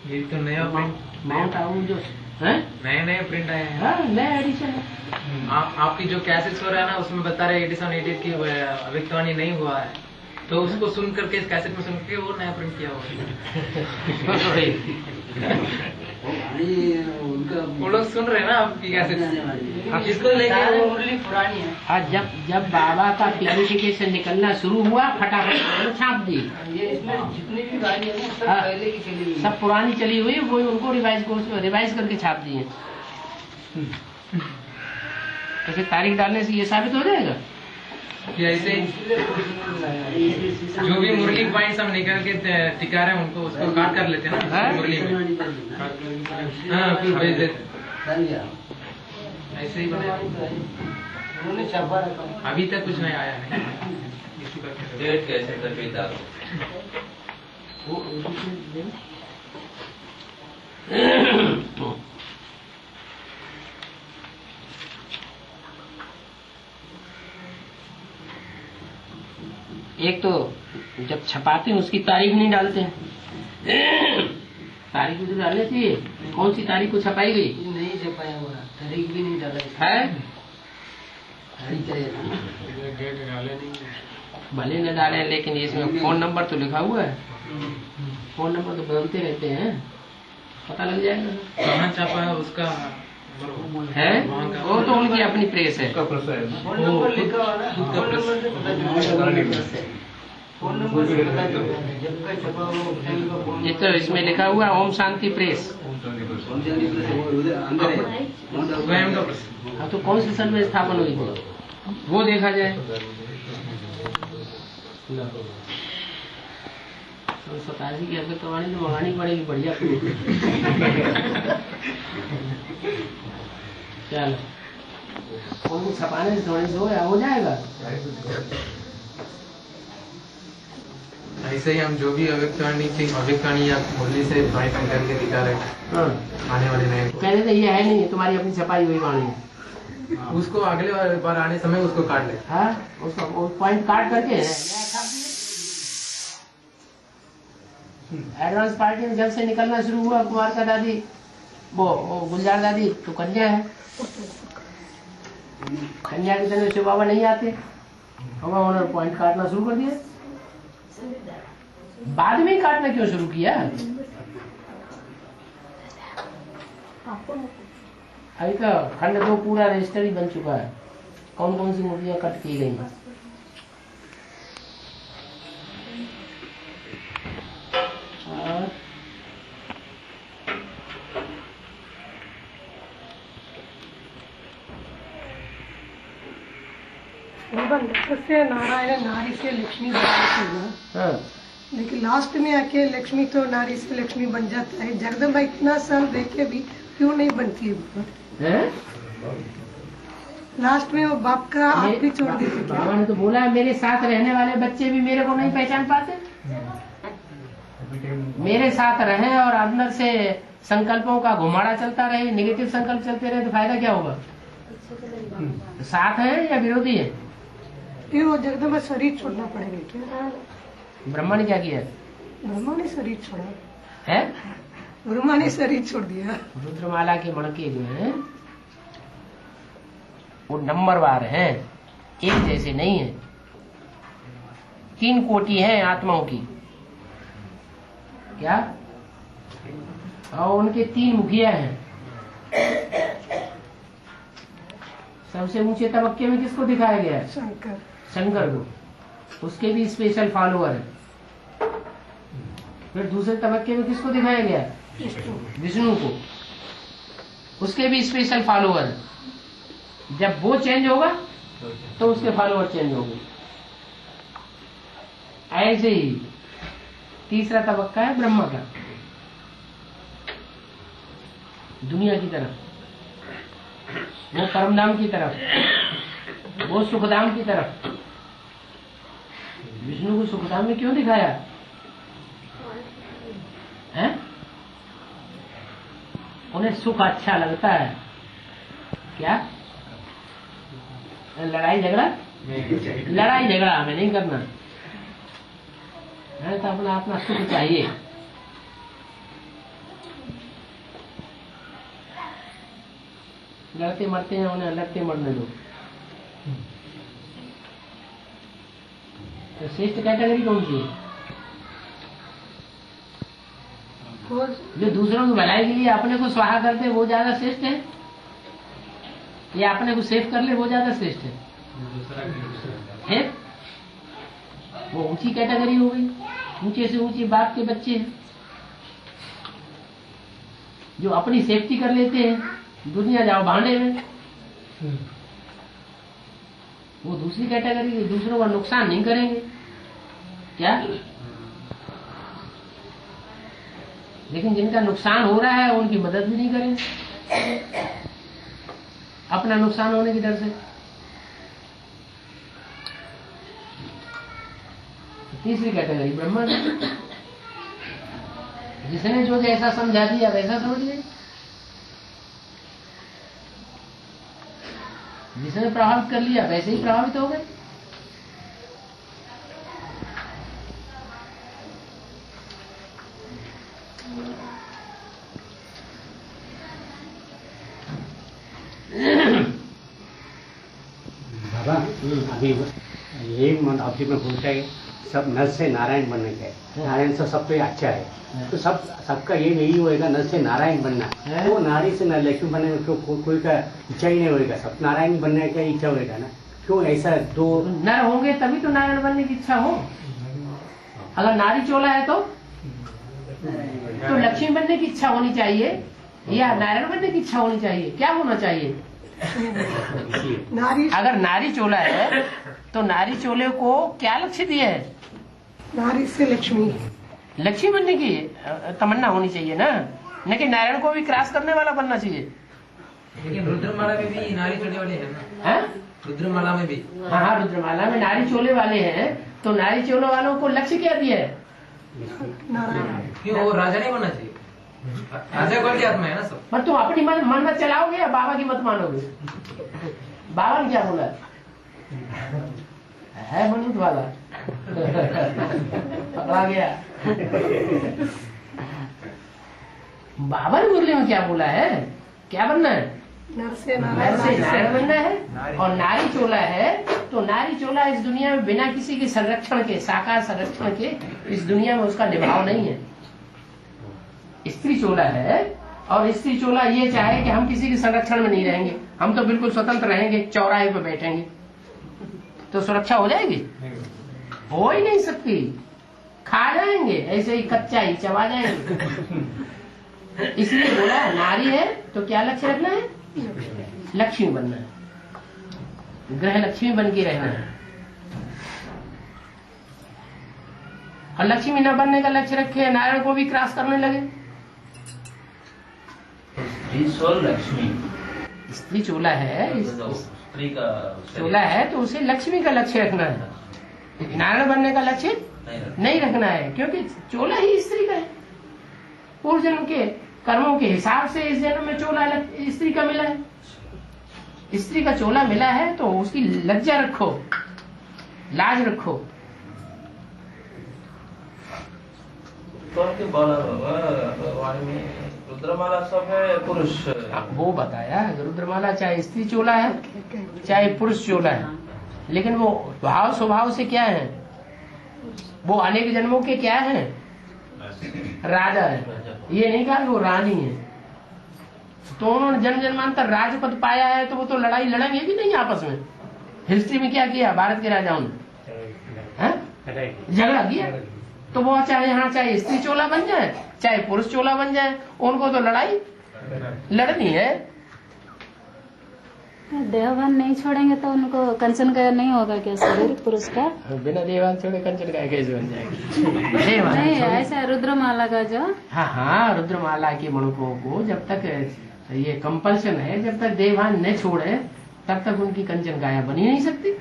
Speaker 5: ये तो नया प्रिंट,
Speaker 2: माउंट आबू जो है
Speaker 5: नए प्रिंट आए हैं।
Speaker 2: हाँ, नया एडिशन है।
Speaker 5: आपकी जो कैसेट्स हो रहा है ना, उसमें बता रहे 87-88 की अभिक्तवाणी नहीं हुआ है, तो उसको सुन करके, कैसेट में सुन के वो नया प्रिंट किया हुआ है। वो लोग सुन रहे हैं ना आपकी कैसे
Speaker 8: जिसको लेके वो मुरली पुरानी है।
Speaker 2: हाँ, जब बाबा का प्यूरिफिकेशन निकलना शुरू हुआ फटाफट छाप दी।
Speaker 8: ये इसमें जितनी भी गाड़ी है वो सब
Speaker 2: हाँ,
Speaker 8: पहले की चली हुई है।
Speaker 2: सब पुरानी चली हुई, वो उनको रिवाइज करके छाप दिए। तो फिर तारीख डालने से ये साबित हो जाएगा
Speaker 5: कि ऐसे जो भी मुरली पॉइंट हम निकल के टिका रहे हैं उनको उसको काट कर लेते हैं ना मुरली में। हाँ, फिर भेज देते ऐसे ही बने।
Speaker 8: उन्होंने छापा रखा।
Speaker 5: अभी तक कुछ नहीं आया नहीं।
Speaker 1: डेट कैसे तभी डालो।
Speaker 2: एक तो जब छपाते हैं उसकी तारीख नहीं डालते हैं। तारीख तो डालनी चाहिए। कौन सी तारीख को छपाई गई?
Speaker 8: नहीं छपाया हुआ, तारीख भी नहीं डाला
Speaker 2: है।
Speaker 5: डेट डाले नहीं।
Speaker 2: भले न डाले, लेकिन इसमें फोन नंबर तो लिखा हुआ है। फोन नंबर तो बदलते रहते हैं, पता लग जाएगा।
Speaker 5: कहाँ छापा है उसका
Speaker 2: है, वो तो उनकी अपनी प्रेस है।
Speaker 8: फोन नंबर लिखा हुआ ना, फोन नंबर से पता चलता है। फोन नंबर से पता चलता है जब का छपा हुआ उस टाइम का फोन।
Speaker 2: ये तो इसमें लिखा हुआ है ओम शांति प्रेस।
Speaker 5: स्वयं का प्रश्न।
Speaker 2: हाँ, तो कौन से सन में स्थापन हुई थी वो देखा जाए। 87 की अगर कवानी तो मंगानी पड़ेगी बढ़िया। चलो, उनको छपाने से थोड़ी से हो जाएगा।
Speaker 5: ऐसे ही हम जो भी अभिक्वाणी या मुरली से पॉइंट करके दिखा रहे आने वाले नए
Speaker 2: कहते थे ये है नहीं, तुम्हारी अपनी छपाई हुई वाणी।
Speaker 5: उसको अगले बार आने समय उसको काट ले।
Speaker 2: हाँ, उसको पॉइंट काट करके एडवांस पार्टी में जब से निकलना शुरू हुआ, कुमार का दादी वो गुलजार दादी तो कन्या है। कन्या के दिन शिव बाबा नहीं आते, उन्होंने पॉइंट काटना शुरू कर दिया। बाद में काटना क्यों शुरू किया? अभी तो खंड 2 पूरा रजिस्टर ही बन चुका है, कौन कौन सी मूर्तियां कट की गई।
Speaker 7: से नारायण नारी से लक्ष्मी बनती है, लेकिन लास्ट में आके लक्ष्मी तो नारी से लक्ष्मी बन जाता है। जगदम्बा इतना साल देखे भी क्यों नहीं बनती है? लास्ट में वो बाप का आप भी छोड़ देते।
Speaker 2: बाबा ने तो बोला मेरे साथ रहने वाले बच्चे भी मेरे को नहीं पहचान पाते। मेरे साथ रहे और अंदर से संकल्पों का घुमाड़ा चलता रहे, नेगेटिव संकल्प चलते रहे तो फायदा क्या होगा? साथ है या विरोधी है?
Speaker 7: फिर वो जगदम्बा शरीर छोड़ना पड़ेगा क्या?
Speaker 2: ब्रह्मा ने क्या किया?
Speaker 7: ब्रह्मा ने शरीर छोड़ा
Speaker 2: है,
Speaker 7: ब्रह्मा ने शरीर छोड़ दिया।
Speaker 2: रुद्रमाला के मणके जो है वो नंबरवार हैं, एक जैसे नहीं है। 3 कोटि हैं आत्माओं की, क्या? और उनके 3 मुखिया हैं। सबसे ऊंचे तबक्के में किसको दिखाया गया है? शंकर को, उसके भी स्पेशल फॉलोअर है। फिर दूसरे तबक्के में किसको दिखाया गया? विष्णु को, उसके भी स्पेशल फॉलोअर है। जब वो चेंज होगा तो उसके फॉलोअर चेंज होंगे। ऐसे ही तीसरा तबक्का है ब्रह्मा का, दुनिया की तरफ, वो परमधाम की तरफ, वो सुखधाम की तरफ। विष्णु को सुखधाम में क्यों दिखाया है? उन्हें सुख अच्छा लगता है। क्या लड़ाई झगड़ा? लड़ाई झगड़ा हमें नहीं करना है, तो अपना अपना सुख चाहिए। लड़ते मरते हैं, उन्हें लड़ते मरने दो। तो श्रेष्ठ कैटेगरी कौन सी है? जो दूसरों की भलाई के लिए अपने को स्वाहा करते वो ज्यादा श्रेष्ठ है, या अपने को सेफ कर ले वो ज्यादा श्रेष्ठ है? वो ऊंची कैटेगरी हो गई, ऊंचे से ऊंचे बाप के बच्चे हैं जो अपनी सेफ्टी कर लेते हैं, दुनिया जाओ भांडे में। वो दूसरी कैटेगरी के, दूसरों का नुकसान नहीं करेंगे क्या? लेकिन जिनका नुकसान हो रहा है उनकी मदद भी नहीं करेंगे अपना नुकसान होने की डर से। तीसरी कैटेगरी ब्रह्मा, जिसने जो जैसा समझा दिया वैसा समझ ले, जिसने प्रभावित कर लिया वैसे ही प्रभावित हो गए।
Speaker 9: बाबा अभी यही मन अभी में पूछा है, सब नर से नारायण बनने का है, नारायण से सब पे अच्छा है, तो सबका यही होएगा नर से नारायण बनना। तो नारी से न लक्ष्मी बनने में कोई का इच्छा ही नहीं होएगा, सब नारायण बनने का इच्छा होएगा ना? क्यों ऐसा? दो
Speaker 2: नर होंगे तभी तो नारायण बनने की इच्छा हो। अगर नारी चोला है तो लक्ष्मी बनने की इच्छा होनी चाहिए या नारायण बनने की इच्छा होनी चाहिए? क्या होना चाहिए? अगर नारी चोला है तो नारी चोले को क्या लक्ष्य दिया है?
Speaker 7: नारी से लक्ष्मी,
Speaker 2: लक्ष्मी बनने की तमन्ना होनी चाहिए ना, न कि नारायण को भी क्रॉस करने वाला बनना चाहिए।
Speaker 5: लेकिन रुद्रमाला में भी नारी चोले वाले हैं ना?
Speaker 2: है?
Speaker 5: रुद्रमाला में भी,
Speaker 2: हाँ रुद्रमाला में नारी चोले वाले हैं, तो नारी चोले वालों को लक्ष्य क्या दिया है?
Speaker 5: क्यों? वो राजा नहीं बनना चाहिए? राजा कौन की आत्मा है ना सब।
Speaker 2: पर तुम अपनी मन मत चलाओगे या बाबा की मत मानोगे? बाबा ने क्या बोला है? मनुष्य वाला पकड़ा गया। बाबा ने मुरली में क्या बोला है? क्या बनना है?
Speaker 7: नर से
Speaker 2: नारायण बनना है। और नारी चोला है तो नारी चोला इस दुनिया में बिना किसी के संरक्षण के, साकार संरक्षण के इस दुनिया में उसका निभाव नहीं है। स्त्री चोला है और स्त्री चोला ये चाहे कि हम किसी के संरक्षण में नहीं रहेंगे, हम तो बिल्कुल स्वतंत्र रहेंगे, चौराहे पे बैठेंगे, तो सुरक्षा हो जाएगी? हो ही नहीं सकती, खा जाएंगे, ऐसे ही कच्चा ही चबा जाएंगे। इसलिए बोला नारी है तो क्या लक्ष्य रखना है? लक्ष्मी बनना है, ग्रह लक्ष्मी बन के रहना है। और लक्ष्मी न बनने का लक्ष्य रखे, नारायण को भी क्रॉस करने लगे।
Speaker 1: लक्ष्मी
Speaker 2: स्त्री चोला है,
Speaker 1: स्त्री का
Speaker 2: चोला है तो उसे लक्ष्मी का लक्ष्य रखना है, नारायण बनने का लक्ष्य नहीं रखना है, क्योंकि चोला ही स्त्री का है। पूर्व जन्म के कर्मों के हिसाब से इस जन्म में चोला स्त्री का मिला है। स्त्री का चोला मिला है तो उसकी लज्जा रखो, लाज रखो।
Speaker 1: रुद्रमाला सब है पुरुष,
Speaker 2: वो बताया रुद्रमाला चाहे स्त्री चोला है चाहे पुरुष चोला है, लेकिन वो भाव स्वभाव से क्या है? वो अनेक जन्मों के क्या है? राजा है। ये नहीं कहा कि वो रानी है। तो उन्होंने जन्म जन्मांतर राजपद पाया है तो वो तो लड़ाई लड़ेंगे भी नहीं आपस में। हिस्ट्री में क्या किया भारत के राजाओं ने? झगड़ा किया। तो वो चाहे स्त्री चोला बन जाए चाहे पुरुष चोला बन जाए, उनको तो लड़ाई लड़नी है।
Speaker 10: देहभान नहीं छोड़ेंगे तो उनको कंचन का नहीं होगा क्या शरीर पुरुष का?
Speaker 2: बिना देहभान छोड़े कंचन का कैसे बन जाएगा?
Speaker 10: नहीं ऐसा रुद्रमाला का जो
Speaker 2: हाँ रुद्रमाला के मणुकों को जब तक ये कंपल्शन है, जब तक देहभान न छोड़े तब तक उनकी कंचन काया बनी नहीं सकती।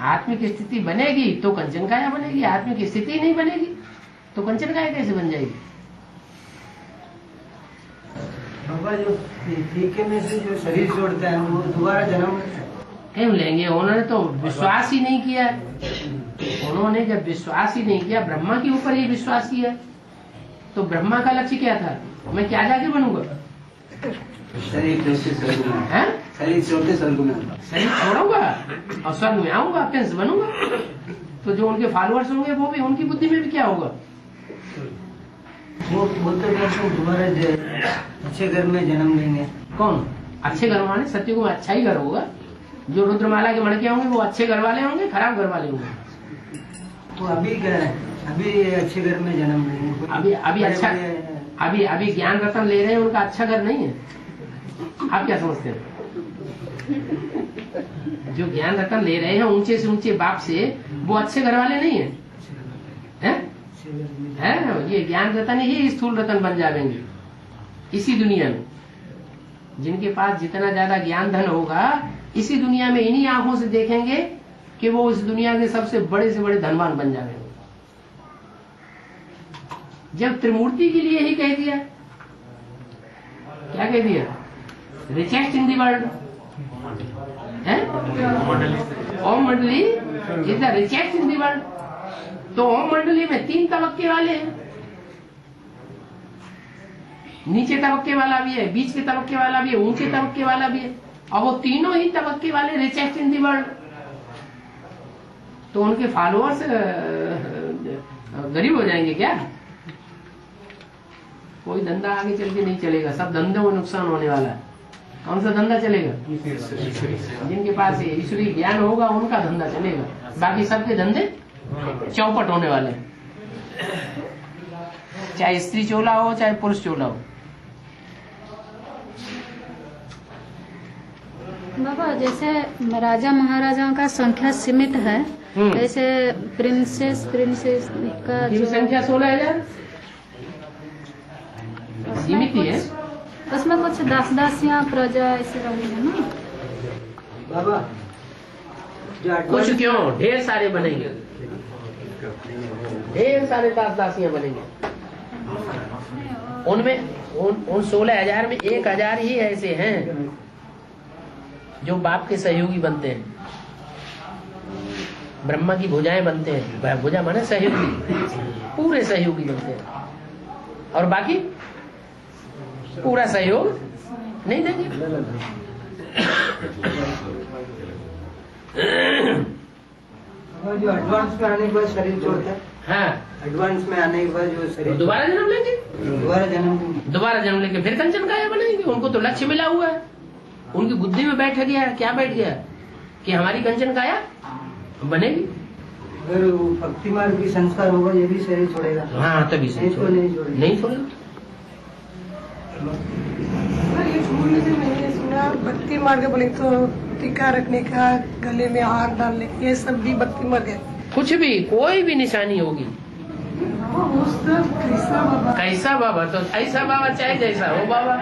Speaker 2: आत्मिक स्थिति बनेगी तो कंचन काया बनेगी, आत्मिक स्थिति नहीं बनेगी तो कंचन काया कैसे बन जाएगी?
Speaker 8: बाबा जो टीके में से जो शरीर छोड़ता है वो दोबारा जन्म
Speaker 2: क्यों लेंगे? उन्होंने तो विश्वास ही नहीं किया। उन्होंने जब विश्वास ही नहीं किया, ब्रह्मा के ऊपर ही विश्वास किया, तो ब्रह्मा का लक्ष्य क्या था? मैं क्या जाके बनूंगा?
Speaker 8: शरीर छोड़ते स्वर्ग में,
Speaker 2: शरीर छोड़ूंगा और स्वर्ग में आऊंगा, प्रिंस बनूंगा। तो जो उनके फॉलोअर्स होंगे वो भी, उनकी बुद्धि में भी क्या होगा?
Speaker 8: वो बोलते थे कि तुम्हारे अच्छे घर में जन्म लेंगे।
Speaker 2: कौन अच्छे घर वाले? सत्ययुग में अच्छा ही घर होगा। जो रुद्रमाला के मणके होंगे वो अच्छे घर वाले होंगे, खराब घर वाले होंगे।
Speaker 8: वो अभी कह रहे हैं अभी अच्छे घर में जन्म लेंगे।
Speaker 2: अभी अच्छा, अभी ज्ञान रत्न ले रहे हैं, उनका अच्छा घर नहीं है। आप क्या समझते हैं? जो ज्ञान रत्न ले रहे हैं ऊंचे से ऊंचे बाप से, वो अच्छे घर वाले नहीं है, है? ये ज्ञान रत्न ही स्थूल रत्न बन जाएंगे इसी दुनिया में। जिनके पास जितना ज्यादा ज्ञान धन होगा, इसी दुनिया में इन्हीं आंखों से देखेंगे कि वो इस दुनिया के सबसे बड़े से बड़े धनवान बन जाएंगे। जब त्रिमूर्ति के लिए ही कह दिया, क्या कह दिया? रिचेस्ट इन दी वर्ल्ड, ओम मंडली is the richest in the world. तो ओम मंडली में 3 तबक्के वाले हैं, नीचे तबक्के वाला भी है, बीच के तबक्के वाला भी है, ऊंचे तबक्के वाला भी है, और वो तीनों ही तबक्के वाले रिचेस्ट इन दी वर्ल्ड। तो उनके फॉलोअर्स गरीब हो जाएंगे क्या? कोई धंधा आगे चल के नहीं चलेगा, सब धंधों में नुकसान होने वाला है। कौन सा धंधा चलेगा? जिनके पास ईश्वरीय ज्ञान होगा उनका धंधा चलेगा, बाकी सबके धंधे चौपट होने वाले हैं। चाहे स्त्री चोला हो चाहे पुरुष चोला हो।
Speaker 10: बाबा जैसे राजा महाराजाओं का संख्या सीमित है, वैसे प्रिंसेस का जो
Speaker 2: संख्या 16,000 सीमित ही है।
Speaker 10: उसमें कुछ दासियां प्रजा ऐसे रही है ना
Speaker 8: बाबा?
Speaker 2: कुछ क्यों, ढेर सारे बनेंगे, ढेर सारे दासियां बनेंगे। उनमें उन 16,000 में 1,000 ही ऐसे हैं जो बाप के सहयोगी बनते हैं, ब्रह्मा की भुजाएं बनते हैं। भुजा माने सहयोगी, पूरे सहयोगी बनते हैं, और बाकी पूरा सहयोग नहीं देंगे।
Speaker 8: जो एडवांस में आने के बाद शरीर छोड़ता है,
Speaker 2: हाँ,
Speaker 8: एडवांस में आने के बाद जो शरीर
Speaker 2: दोबारा जन्म लेंगे, दोबारा जन्म लेके फिर कंचन काया बनेंगे। उनको तो लक्ष्य मिला हुआ है, उनकी बुद्धि में बैठ गया, क्या बैठ गया कि हमारी कंचन काया बनेगी।
Speaker 8: अगर भक्ति मार्ग की संस्कार होगा ये भी शरीर छोड़ेगा।
Speaker 2: हाँ, तभी से नहीं छोड़ेगा।
Speaker 7: ये पूर्ण से मैंने सुना भक्ति मार्ग बोले तो टीका रखने का, गले में हार डालने का, ये सब भी भक्ति मार्ग है।
Speaker 2: कुछ भी, कोई भी निशानी होगी, कैसा बाबा तो ऐसा बाबा, चाहे जैसा हो बाबा,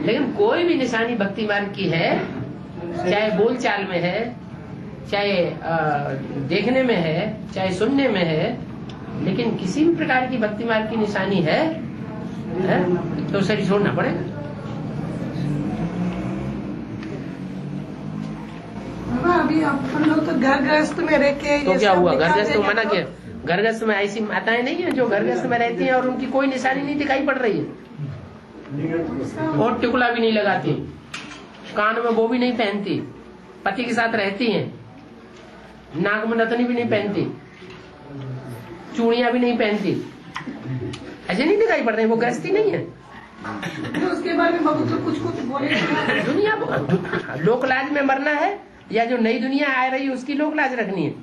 Speaker 2: लेकिन कोई भी निशानी भक्ति मार्ग की है, चाहे बोलचाल में है, चाहे देखने में है, चाहे सुनने में है, लेकिन किसी भी प्रकार की भक्ति मार्ग की निशानी है तो शरीर छोड़ना पड़ेगा।
Speaker 7: अभी अपन लोग तो घर गृहस्थ में रह के
Speaker 2: तो क्या हुआ? घर गृहस्थ मना किया? घर गृहस्थ में ऐसी माताएं नहीं है जो घर गृहस्थ में रहती हैं और उनकी कोई निशानी नहीं दिखाई पड़ रही है, और टिकुला भी नहीं लगाती, कान में वो भी नहीं पहनती, पति के साथ रहती हैं, नाक में नथनी भी नहीं पहनती, चूड़ियां भी नहीं पहनती, ऐसे नहीं दिखाई पड़ रही, वो गृहस्थी नहीं है।
Speaker 7: तो उसके बारे में बाबू तो कुछ बोले।
Speaker 2: दुनिया लोकलाज में मरना है या जो नई दुनिया आ रही है उसकी लोकलाज रखनी है?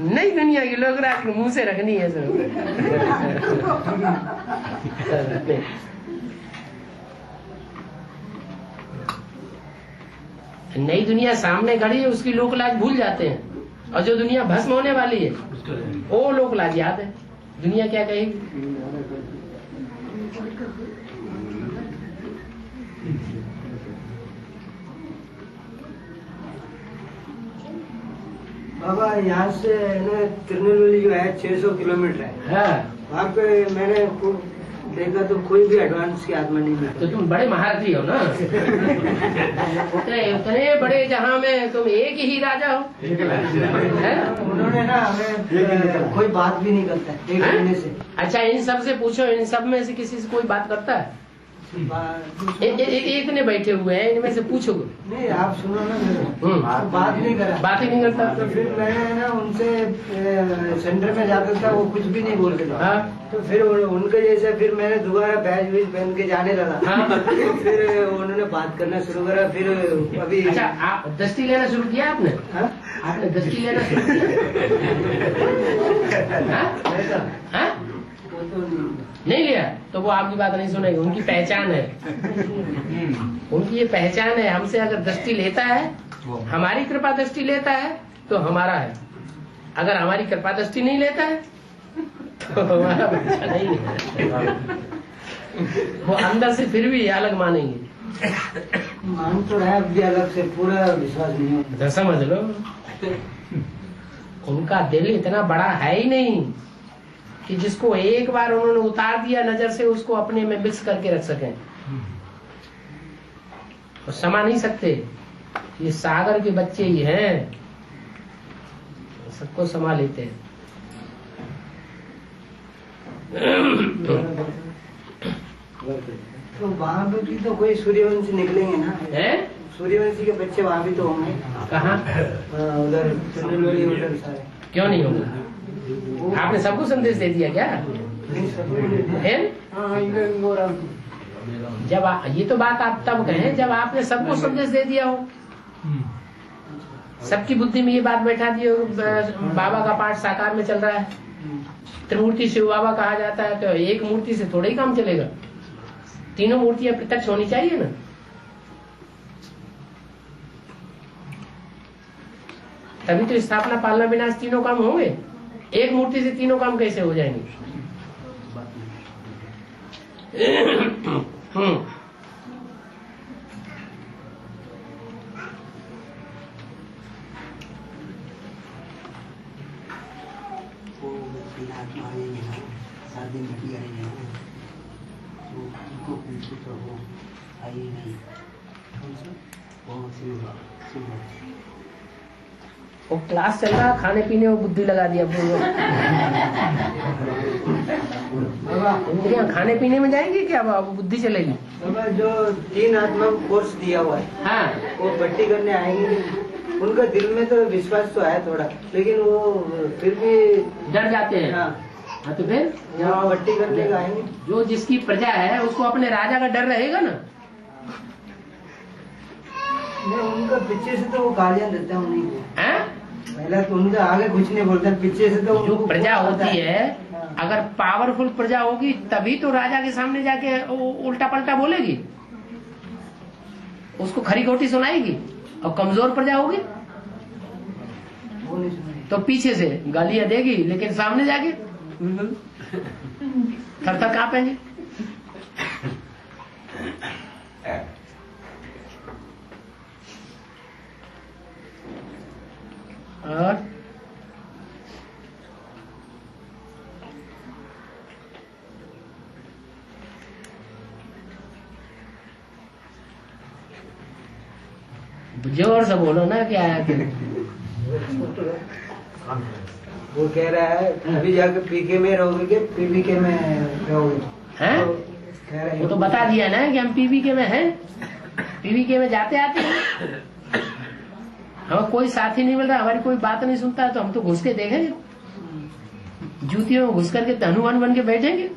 Speaker 2: नई दुनिया की लोकलाज मुंह से रखनी है सर। नई दुनिया सामने खड़ी है उसकी लोकलाज भूल जाते हैं, और जो दुनिया भस्म होने वाली है वो लोकलाज याद है। दुनिया क्या कहेगी?
Speaker 8: बाबा यहाँ से तिरुनेलवेली जो है 600 किलोमीटर है, वहाँ पे मैंने देखा तो कोई भी एडवांस की आत्मा नहीं मिलती।
Speaker 2: तो तुम बड़े महारथी हो ना। उतने बड़े जहाँ में तुम एक ही राजा हो।
Speaker 8: उन्होंने ना हमें कोई बात भी नहीं करता एक महीने से।
Speaker 2: अच्छा, इन सब से पूछो, इन सब में से किसी से कोई बात करता है? इतने बैठे हुए हैं, इनमें से पूछो।
Speaker 8: नहीं आप सुनो ना, बात नहीं करा,
Speaker 2: बात ही नहीं करता।
Speaker 8: तो फिर मैंने ना उनसे सेंटर में जाकर था, वो कुछ भी नहीं बोलते थे।
Speaker 2: हाँ?
Speaker 8: तो फिर उनके जैसे फिर मैंने दोबारा बैच बीच पहन के जाने लगा। हाँ? फिर उन्होंने बात करना शुरू करा। फिर अभी
Speaker 2: अच्छा, आप दृष्टि लेना शुरू किया आपने? हाँ? आपने दृष्टि लेना शुरू किया? हाँ? नहीं लिया तो वो आपकी बात नहीं सुनेगी। उनकी पहचान है, उनकी ये पहचान है। हमसे अगर दृष्टि लेता है, हमारी कृपा दृष्टि लेता है तो हमारा है। अगर हमारी कृपा दृष्टि नहीं लेता है तो हमारा बच्चा नहीं है। वो अंदर से फिर भी अलग मानेंगे।
Speaker 8: मान तो है भी अलग से, पूरा विश्वास नहीं होता।
Speaker 2: समझ लो, उनका दिल इतना बड़ा है ही नहीं कि जिसको एक बार उन्होंने उतार दिया नजर से, उसको अपने में मिक्स करके रख सकें। तो समा नहीं सकते। ये सागर के बच्चे ही हैं, सबको समा लेते हैं।
Speaker 8: तो वहाँ पे भी तो कोई सूर्यवंशी निकलेंगे ना? है सूर्यवंशी के बच्चे वहाँ भी तो होंगे।
Speaker 2: कहाँ?
Speaker 8: उधर तिरुनेलवेली, उधर सारे।
Speaker 2: क्यों नहीं होगा? आपने सबको संदेश दे दिया क्या? है? जब ये तो बात आप तब कहें जब आपने सबको संदेश दे दिया हो, सबकी बुद्धि में ये बात बैठा दी हो। बाबा का पाठ साकार में चल रहा है, त्रिमूर्ति शिव बाबा कहा जाता है, तो एक मूर्ति से थोड़ा ही काम चलेगा। तीनों मूर्तियां प्रत्यक्ष होनी चाहिए ना। तभी तो स्थापना पालना विनाश तीनों काम होंगे। एक मूर्ति से तीनों काम कैसे हो जाएंगे? वो क्लास चल रहा, खाने पीने में बुद्धि लगा दिया। इंद्रियां खाने पीने में जाएंगी क्या? बुद्धि चलेगी।
Speaker 8: जो 3 आत्मा को कोर्स दिया हुआ है, हाँ, वो भट्टी करने आएंगे। उनका दिल में तो विश्वास तो है थोड़ा, लेकिन वो फिर भी
Speaker 2: डर जाते हैं। हाँ, तो फिर
Speaker 8: यहाँ भट्टी करने का आएंगे।
Speaker 2: जो जिसकी प्रजा है उसको अपने राजा का डर रहेगा ना।
Speaker 8: नहीं, उनका पीछे से तो वो गालियाँ देते हैं उन्हीं को। पहले तो उनके आगे कुछ नहीं बोलते, पीछे से तो
Speaker 2: जो प्रजा होती है, अगर पावरफुल प्रजा होगी तभी तो राजा के सामने जाके उल्टा पलटा बोलेगी, उसको खरी खोटी सुनाएगी। और कमजोर प्रजा होगी तो पीछे से गालियां देगी, लेकिन सामने जाके थर थर कांपेंगे। और जोर से बोलो ना, क्या है?
Speaker 8: वो कह रहा है अभी जाके पीके में रहोगे, पीवीके में रहोगे।
Speaker 2: हैं? वो तो बता दिया ना कि हम पीवीके में हैं। पीवीके में जाते आते हैं, हमें कोई साथी नहीं मिल रहा, हमारी कोई बात नहीं सुनता, तो हम तो घुस के देखेंगे, जूतियों में घुस करके हनुमान बन के बैठेंगे।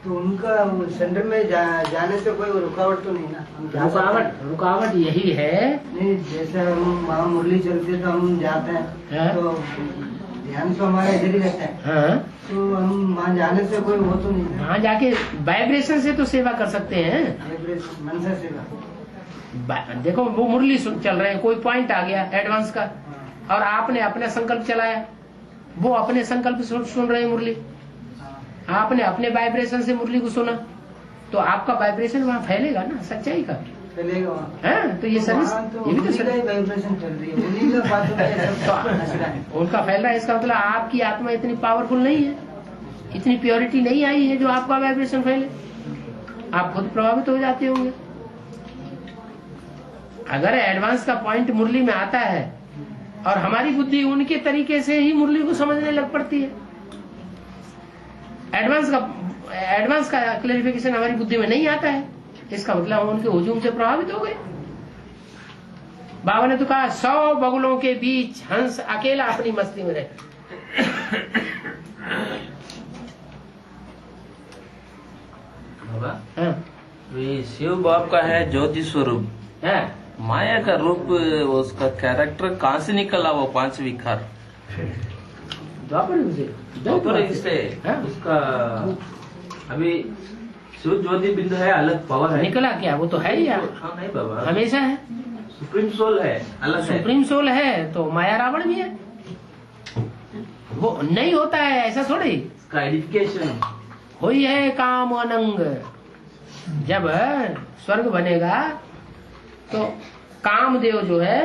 Speaker 8: तो उनका सेंटर में जाने से कोई रुकावट तो नहीं ना?
Speaker 2: रुकावट यही है।
Speaker 8: नहीं, जैसे हम वहाँ मुरली चलती है तो हम जाते हैं, तो ध्यान तो हमारा इधर ही रहता है।
Speaker 2: हाँ?
Speaker 8: तो हम वहाँ जाने से कोई वो तो नहीं?
Speaker 2: वहाँ जाके वाइब्रेशन से तो सेवा कर सकते हैं।
Speaker 8: वाइब्रेशन मन से सेवा।
Speaker 2: देखो वो मुरली चल रहे हैं, कोई पॉइंट आ गया एडवांस का, और आपने अपना संकल्प चलाया, वो अपने संकल्प सुन रहे हैं मुरली, आपने अपने वाइब्रेशन से मुरली को सुना, तो आपका वाइब्रेशन वहाँ फैलेगा ना, सच्चाई का
Speaker 8: फैलेगा।
Speaker 2: तो ये सर्विस, ये भी तो
Speaker 8: वाइब्रेशन चल रही है, उन्हीं का बात
Speaker 2: तो उनका फैल रहा है। इसका मतलब आपकी आत्मा इतनी पावरफुल नहीं है, इतनी प्योरिटी नहीं आई है जो आपका वाइब्रेशन फैले। आप खुद प्रभावित हो जाते होंगे। अगर एडवांस का पॉइंट मुरली में आता है और हमारी बुद्धि उनके तरीके से ही मुरली को समझने लग पड़ती है, एडवांस का क्लैरिफिकेशन हमारी बुद्धि में नहीं आता है, इसका मतलब हम उनके हुजूम से प्रभावित हो गए। बाबा ने तो कहा 100 बगुलों के बीच हंस अकेला अपनी मस्ती में रहे।
Speaker 1: हाँ। शिव बाप का है ज्योति स्वरूप है, माया का रूप, उसका कैरेक्टर कहाँ से निकला वो 5 विकार? द्वापर से उसका अभी शिव ज्योति बिंदु है, अलग पावर है।
Speaker 2: निकला क्या? वो तो है ही यार।
Speaker 1: हाँ नहीं बाबा,
Speaker 2: हमेशा है,
Speaker 1: सुप्रीम सोल है, अलग है।
Speaker 2: सुप्रीम सोल है तो माया रावण भी है। वो नहीं होता है ऐसा थोड़ी।
Speaker 1: इसका आइडेंटिफिकेशन
Speaker 2: हुई है काम अनंग। जब स्वर्ग बनेगा तो कामदेव जो है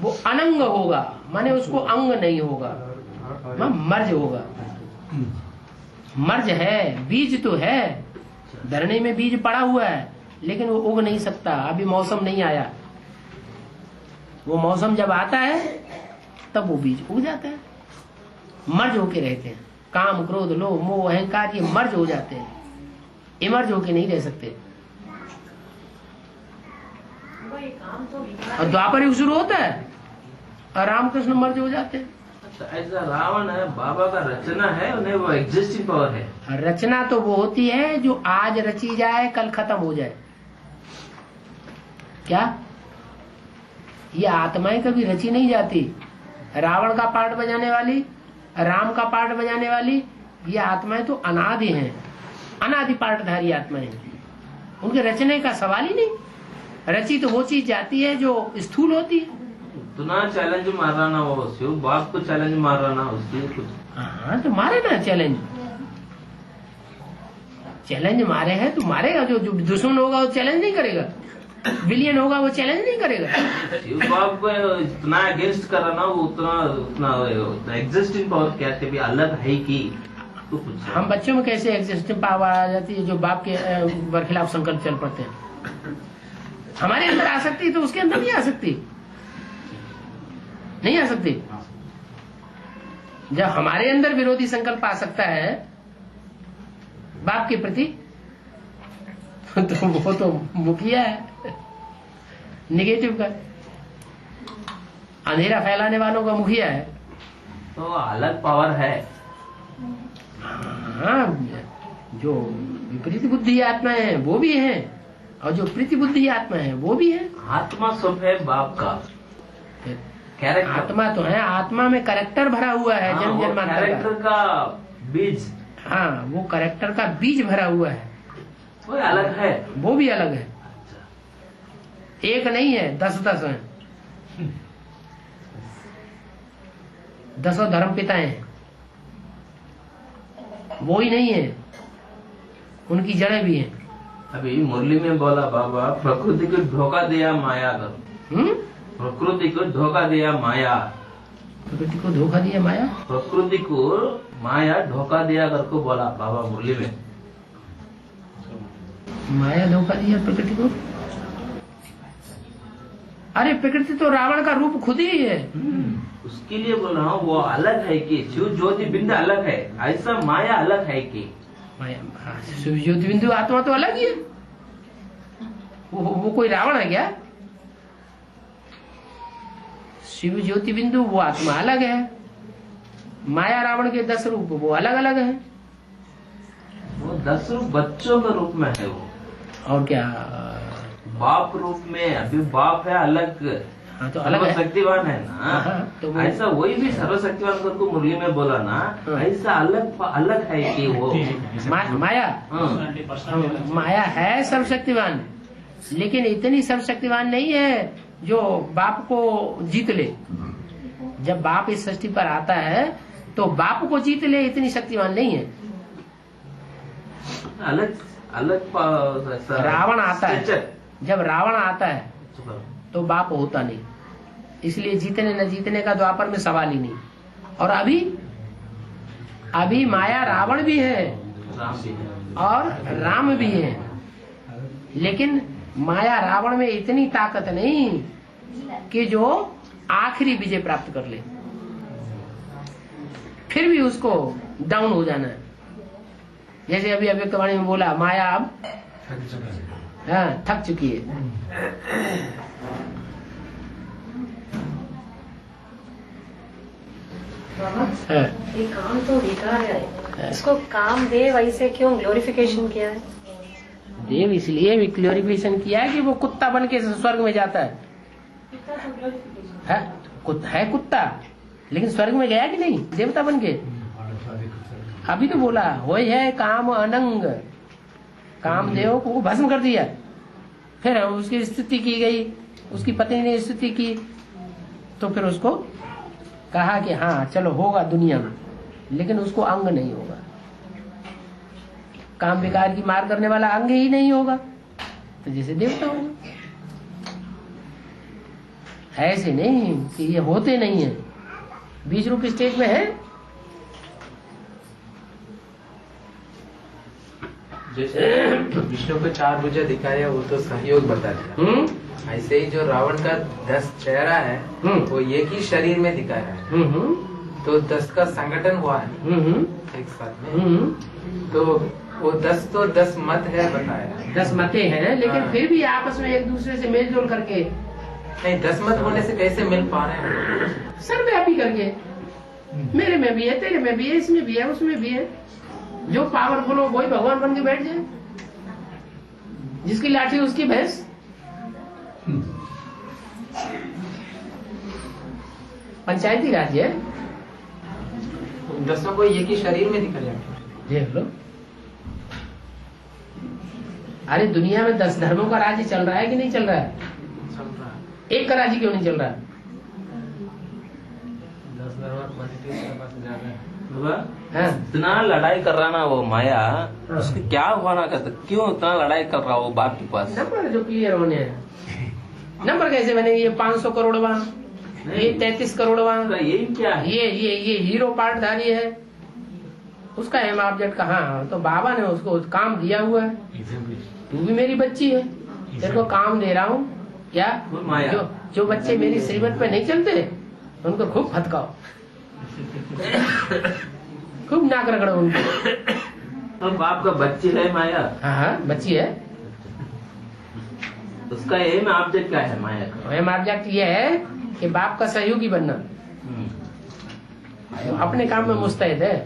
Speaker 2: वो अनंग होगा, माने उसको अंग नहीं होगा, मर्ज होगा। मर्ज है, बीज तो है, धरने में बीज पड़ा हुआ है लेकिन वो उग नहीं सकता, अभी मौसम नहीं आया। वो मौसम जब आता है तब वो बीज उग जाता है। मर्ज होके रहते हैं, काम क्रोध लोभ मोह अहंकार ये मर्ज हो जाते हैं, इमर्ज होके नहीं रह सकते। और द्वापर युग शुरू होता है और रामकृष्ण मर्ज हो जाते हैं।
Speaker 1: ऐसा रावण है, बाबा का रचना है, उन्हें वो एग्जिस्टिंग पावर है।
Speaker 2: रचना तो वो होती है जो आज रची जाए कल खत्म हो जाए। क्या ये आत्माएं कभी रची नहीं जाती? रावण का पार्ट बजाने वाली, राम का पार्ट बजाने वाली, ये आत्माएं तो अनादि हैं, अनादि पार्टधारी आत्माएं। उनके रचने का सवाल ही नहीं। रची तो वो चीज जाती है जो स्थूल होती है।
Speaker 1: इतना चैलेंज मार रहा ना वो शिव बाप को, चैलेंज मार रहा ना उसके कुछ।
Speaker 2: हाँ तो मारे ना चैलेंज, चैलेंज मारे हैं तो मारेगा। जो दुश्मन होगा वो चैलेंज नहीं करेगा, विलियन होगा वो चैलेंज नहीं करेगा।
Speaker 1: शिव बाप को इतना अगेंस्ट कर रहा ना वो उतना एग्जिस्टिंग पावर कहते भी अलग है कि तो कुछ।
Speaker 2: हम बच्चों में कैसे एग्जिस्टिंग पावर आ जाती है जो बाप के बरखिलाफ संकल्प चल पड़ते हैं। हमारे अंदर आ सकती तो उसके अंदर नहीं आ सकती, नहीं आ सकती। जब हमारे अंदर विरोधी संकल्प आ सकता है बाप के प्रति तो वो तो मुखिया है निगेटिव का, अंधेरा फैलाने वालों का मुखिया है।
Speaker 1: तो अलग पावर है।
Speaker 2: हाँ, जो विपरीत बुद्धि आत्मा है वो भी है और जो प्रीति बुद्धि आत्मा है वो भी है।
Speaker 1: आत्मा सब है बाप का कैरेक्टर।
Speaker 2: आत्मा तो है, आत्मा में कैरेक्टर भरा हुआ है।
Speaker 1: हाँ,
Speaker 2: जन्म जन्मांतर
Speaker 1: कैरेक्टर का बीज।
Speaker 2: हाँ, वो कैरेक्टर का बीज भरा हुआ है,
Speaker 1: वो अलग है,
Speaker 2: वो भी अलग है। एक नहीं है, 10 है, 10 धर्म पिताएं हैं, वो ही नहीं है, उनकी जड़ें भी हैं।
Speaker 1: अभी मुरली में बोला बाबा प्रकृति को धोखा दिया माया कर। प्रकृति को धोखा दिया माया,
Speaker 2: प्रकृति को धोखा दिया माया,
Speaker 1: प्रकृति को माया धोखा दिया कर को बोला बाबा मुरली में।
Speaker 2: माया धोखा दिया प्रकृति को? अरे प्रकृति तो रावण का रूप खुद ही है।
Speaker 1: उसके लिए बोल रहा हूँ वो अलग है कि शिव ज्योति बिंदु अलग है, ऐसा माया अलग है कि
Speaker 2: माया शिव ज्योति बिंदु आत्मा तो अलग ही है। वो कोई रावण है क्या? शिव ज्योति बिंदु वो आत्मा अलग है, माया रावण के 10 रूप वो अलग अलग है।
Speaker 1: वो 10 रूप बच्चों के रूप में है वो,
Speaker 2: और क्या
Speaker 1: बाप रूप में। अभी बाप है अलग।
Speaker 2: हाँ, तो अलग
Speaker 1: सर्वशक्तिवान है ना।
Speaker 2: हाँ, तो
Speaker 1: ऐसा वही भी सर्वशक्तिवान को मुरली में बोला ना।
Speaker 2: हाँ।
Speaker 1: ऐसा अलग अलग है कि वो
Speaker 2: माया। माया है सर्वशक्तिवान, लेकिन इतनी सर्वशक्तिवान नहीं है जो बाप को जीत ले। जब बाप इस सृष्टि पर आता है तो बाप को जीत ले, इतनी शक्तिवान नहीं है।
Speaker 1: अलग अलग
Speaker 2: रावण आता है, जब रावण आता है तो बाप होता नहीं, इसलिए जीतने न जीतने का द्वापर में सवाल ही नहीं। और अभी माया रावण भी है और राम भी है, लेकिन माया रावण में इतनी ताकत नहीं कि जो आखिरी विजय प्राप्त कर ले, फिर भी उसको डाउन हो जाना है। जैसे अभी अव्यक्तवाणी में बोला, माया अब थक चुकी है।
Speaker 4: ये काम तो विकार है, इसको काम देव ऐसे क्यों ग्लोरिफिकेशन किया है?
Speaker 2: देव इसलिए भी ग्लोरिफिकेशन किया है कि वो कुत्ता बन के स्वर्ग में जाता है। है कुत्ता, लेकिन स्वर्ग में गया कि नहीं देवता बन के? अभी तो बोला होय है काम अनंग, कामदेव को भस्म कर दिया। फिर उसकी स्तुति की गई, उसकी पत्नी ने स्तुति की, तो फिर उसको कहा कि हाँ चलो होगा दुनिया में, लेकिन उसको अंग नहीं होगा। काम विकार की मार करने वाला अंग ही नहीं होगा, तो जैसे देवता होगा। ऐसे नहीं कि ये होते नहीं है, बीज रूप स्टेज में है।
Speaker 5: जैसे विष्णु को 4 भुजा दिखाया, वो तो सहयोग बता दिया। ऐसे ही जो रावण का 10 चेहरा है, वो एक ही शरीर में दिखाया है, तो 10 का संगठन हुआ है एक साथ में। तो वो 10 तो 10 मत है बताया,
Speaker 2: 10 मते हैं, लेकिन फिर भी आपस में एक दूसरे से मेल जोल करके
Speaker 5: नहीं, 10 मत होने से कैसे मिल पा रहे हैं?
Speaker 2: सर्वव्यापी करके, मेरे में भी है, तेरे में भी है, इसमें भी है, उसमें भी है। जो पावरफुल हो वही भगवान बन के बैठ जाए, जिसकी लाठी उसकी भैंस। पंचायती राज है।
Speaker 5: 10 को एक ही शरीर में दिखा जाए,
Speaker 2: देख लो। अरे दुनिया में 10 धर्मों का राज्य चल रहा है कि नहीं चल रहा है? एक का राज्य क्यों नहीं चल रहा है?
Speaker 5: 10 धर्म के पास जा रहे हैं।
Speaker 1: इतना लड़ाई कर रहा ना वो माया, उसको क्या हुआ ना कहता, क्यों इतना लड़ाई कर रहा वो बाप के पास?
Speaker 2: नंबर जो क्लियर होने हैं, नंबर कैसे बने? ये 500 करोड़ वहाँ, ये 33 करोड़ वहाँ,
Speaker 1: ये क्या है?
Speaker 2: ये हीरो पार्टधारी है, उसका एम ऑब्जेक्ट कहाँ? तो बाबा ने उसको काम दिया हुआ है। तू भी मेरी बच्ची है, तेरे को काम दे रहा हूँ क्या? जो बच्चे मेरी श्रीमत पे नहीं चलते उनको खूब फटकाओ, खूब नाक रगड़ो उनको।
Speaker 1: तो बाप का बच्ची है माया?
Speaker 2: हाँ बच्ची है।
Speaker 1: उसका एम ऑब्जेक्ट क्या है माया का?
Speaker 2: एम ऑब्जेक्ट ये है कि बाप का सहयोगी बनना। अपने काम में मुस्तैद है,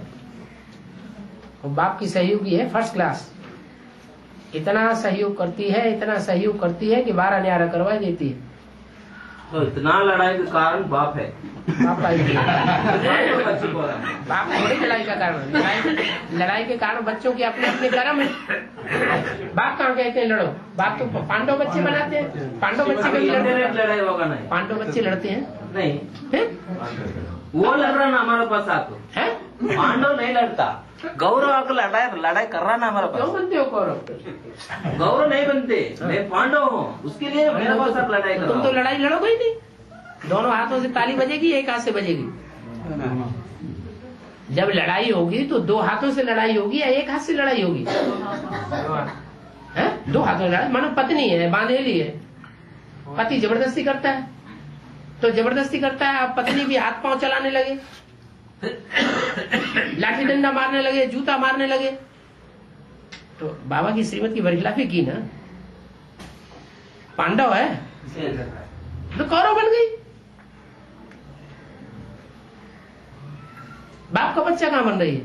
Speaker 2: वो बाप की सहयोगी है फर्स्ट क्लास। इतना सहयोग करती है, इतना सहयोग करती है कि 12 न्यारा करवा देती है।
Speaker 1: तो इतना लड़ाई का कारण बाप है।
Speaker 2: बाप का बाप बड़ी लड़ाई का कारण, लड़ाई के कारण बच्चों के अपने अपने कर्म है। बाप कहाँ कहते हैं लड़ो? बाप तो पांडव बच्चे बनाते हैं, पांडव बच्चे कभी
Speaker 1: लड़ाई होगा नहीं,
Speaker 2: पांडव बच्चे लड़ते हैं
Speaker 1: नहीं, वो लड़ रहा ना हमारे पास आको है, पांडव नहीं लड़ता, गौरव आकर लड़ाई कर रहा ना हमारे पास।
Speaker 2: क्यों बनते हो गौरव?
Speaker 1: गौरव नहीं बनते, मैं पांडव हूँ, उसके लिए मेरे पास आप लड़ाई कर।
Speaker 2: तुम तो लड़ाई लड़ोगे ही नहीं, दोनों हाथों से ताली बजेगी, एक हाथ से बजेगी। जब लड़ाई होगी तो 2 हाथों से लड़ाई होगी या एक हाथ से लड़ाई होगी? 2 हाथों से लड़ाई। मानो पत्नी है, बांधेली है, पति जबरदस्ती करता है, तो जबरदस्ती करता है, अब पत्नी भी हाथ पांव चलाने लगे, लाठी डंडा मारने लगे, जूता मारने लगे, तो बाबा की श्रीमत की बरखिलाफी की ना। पांडव है तो कौरव बन गई। बाप का बच्चा कहाँ बन रही है?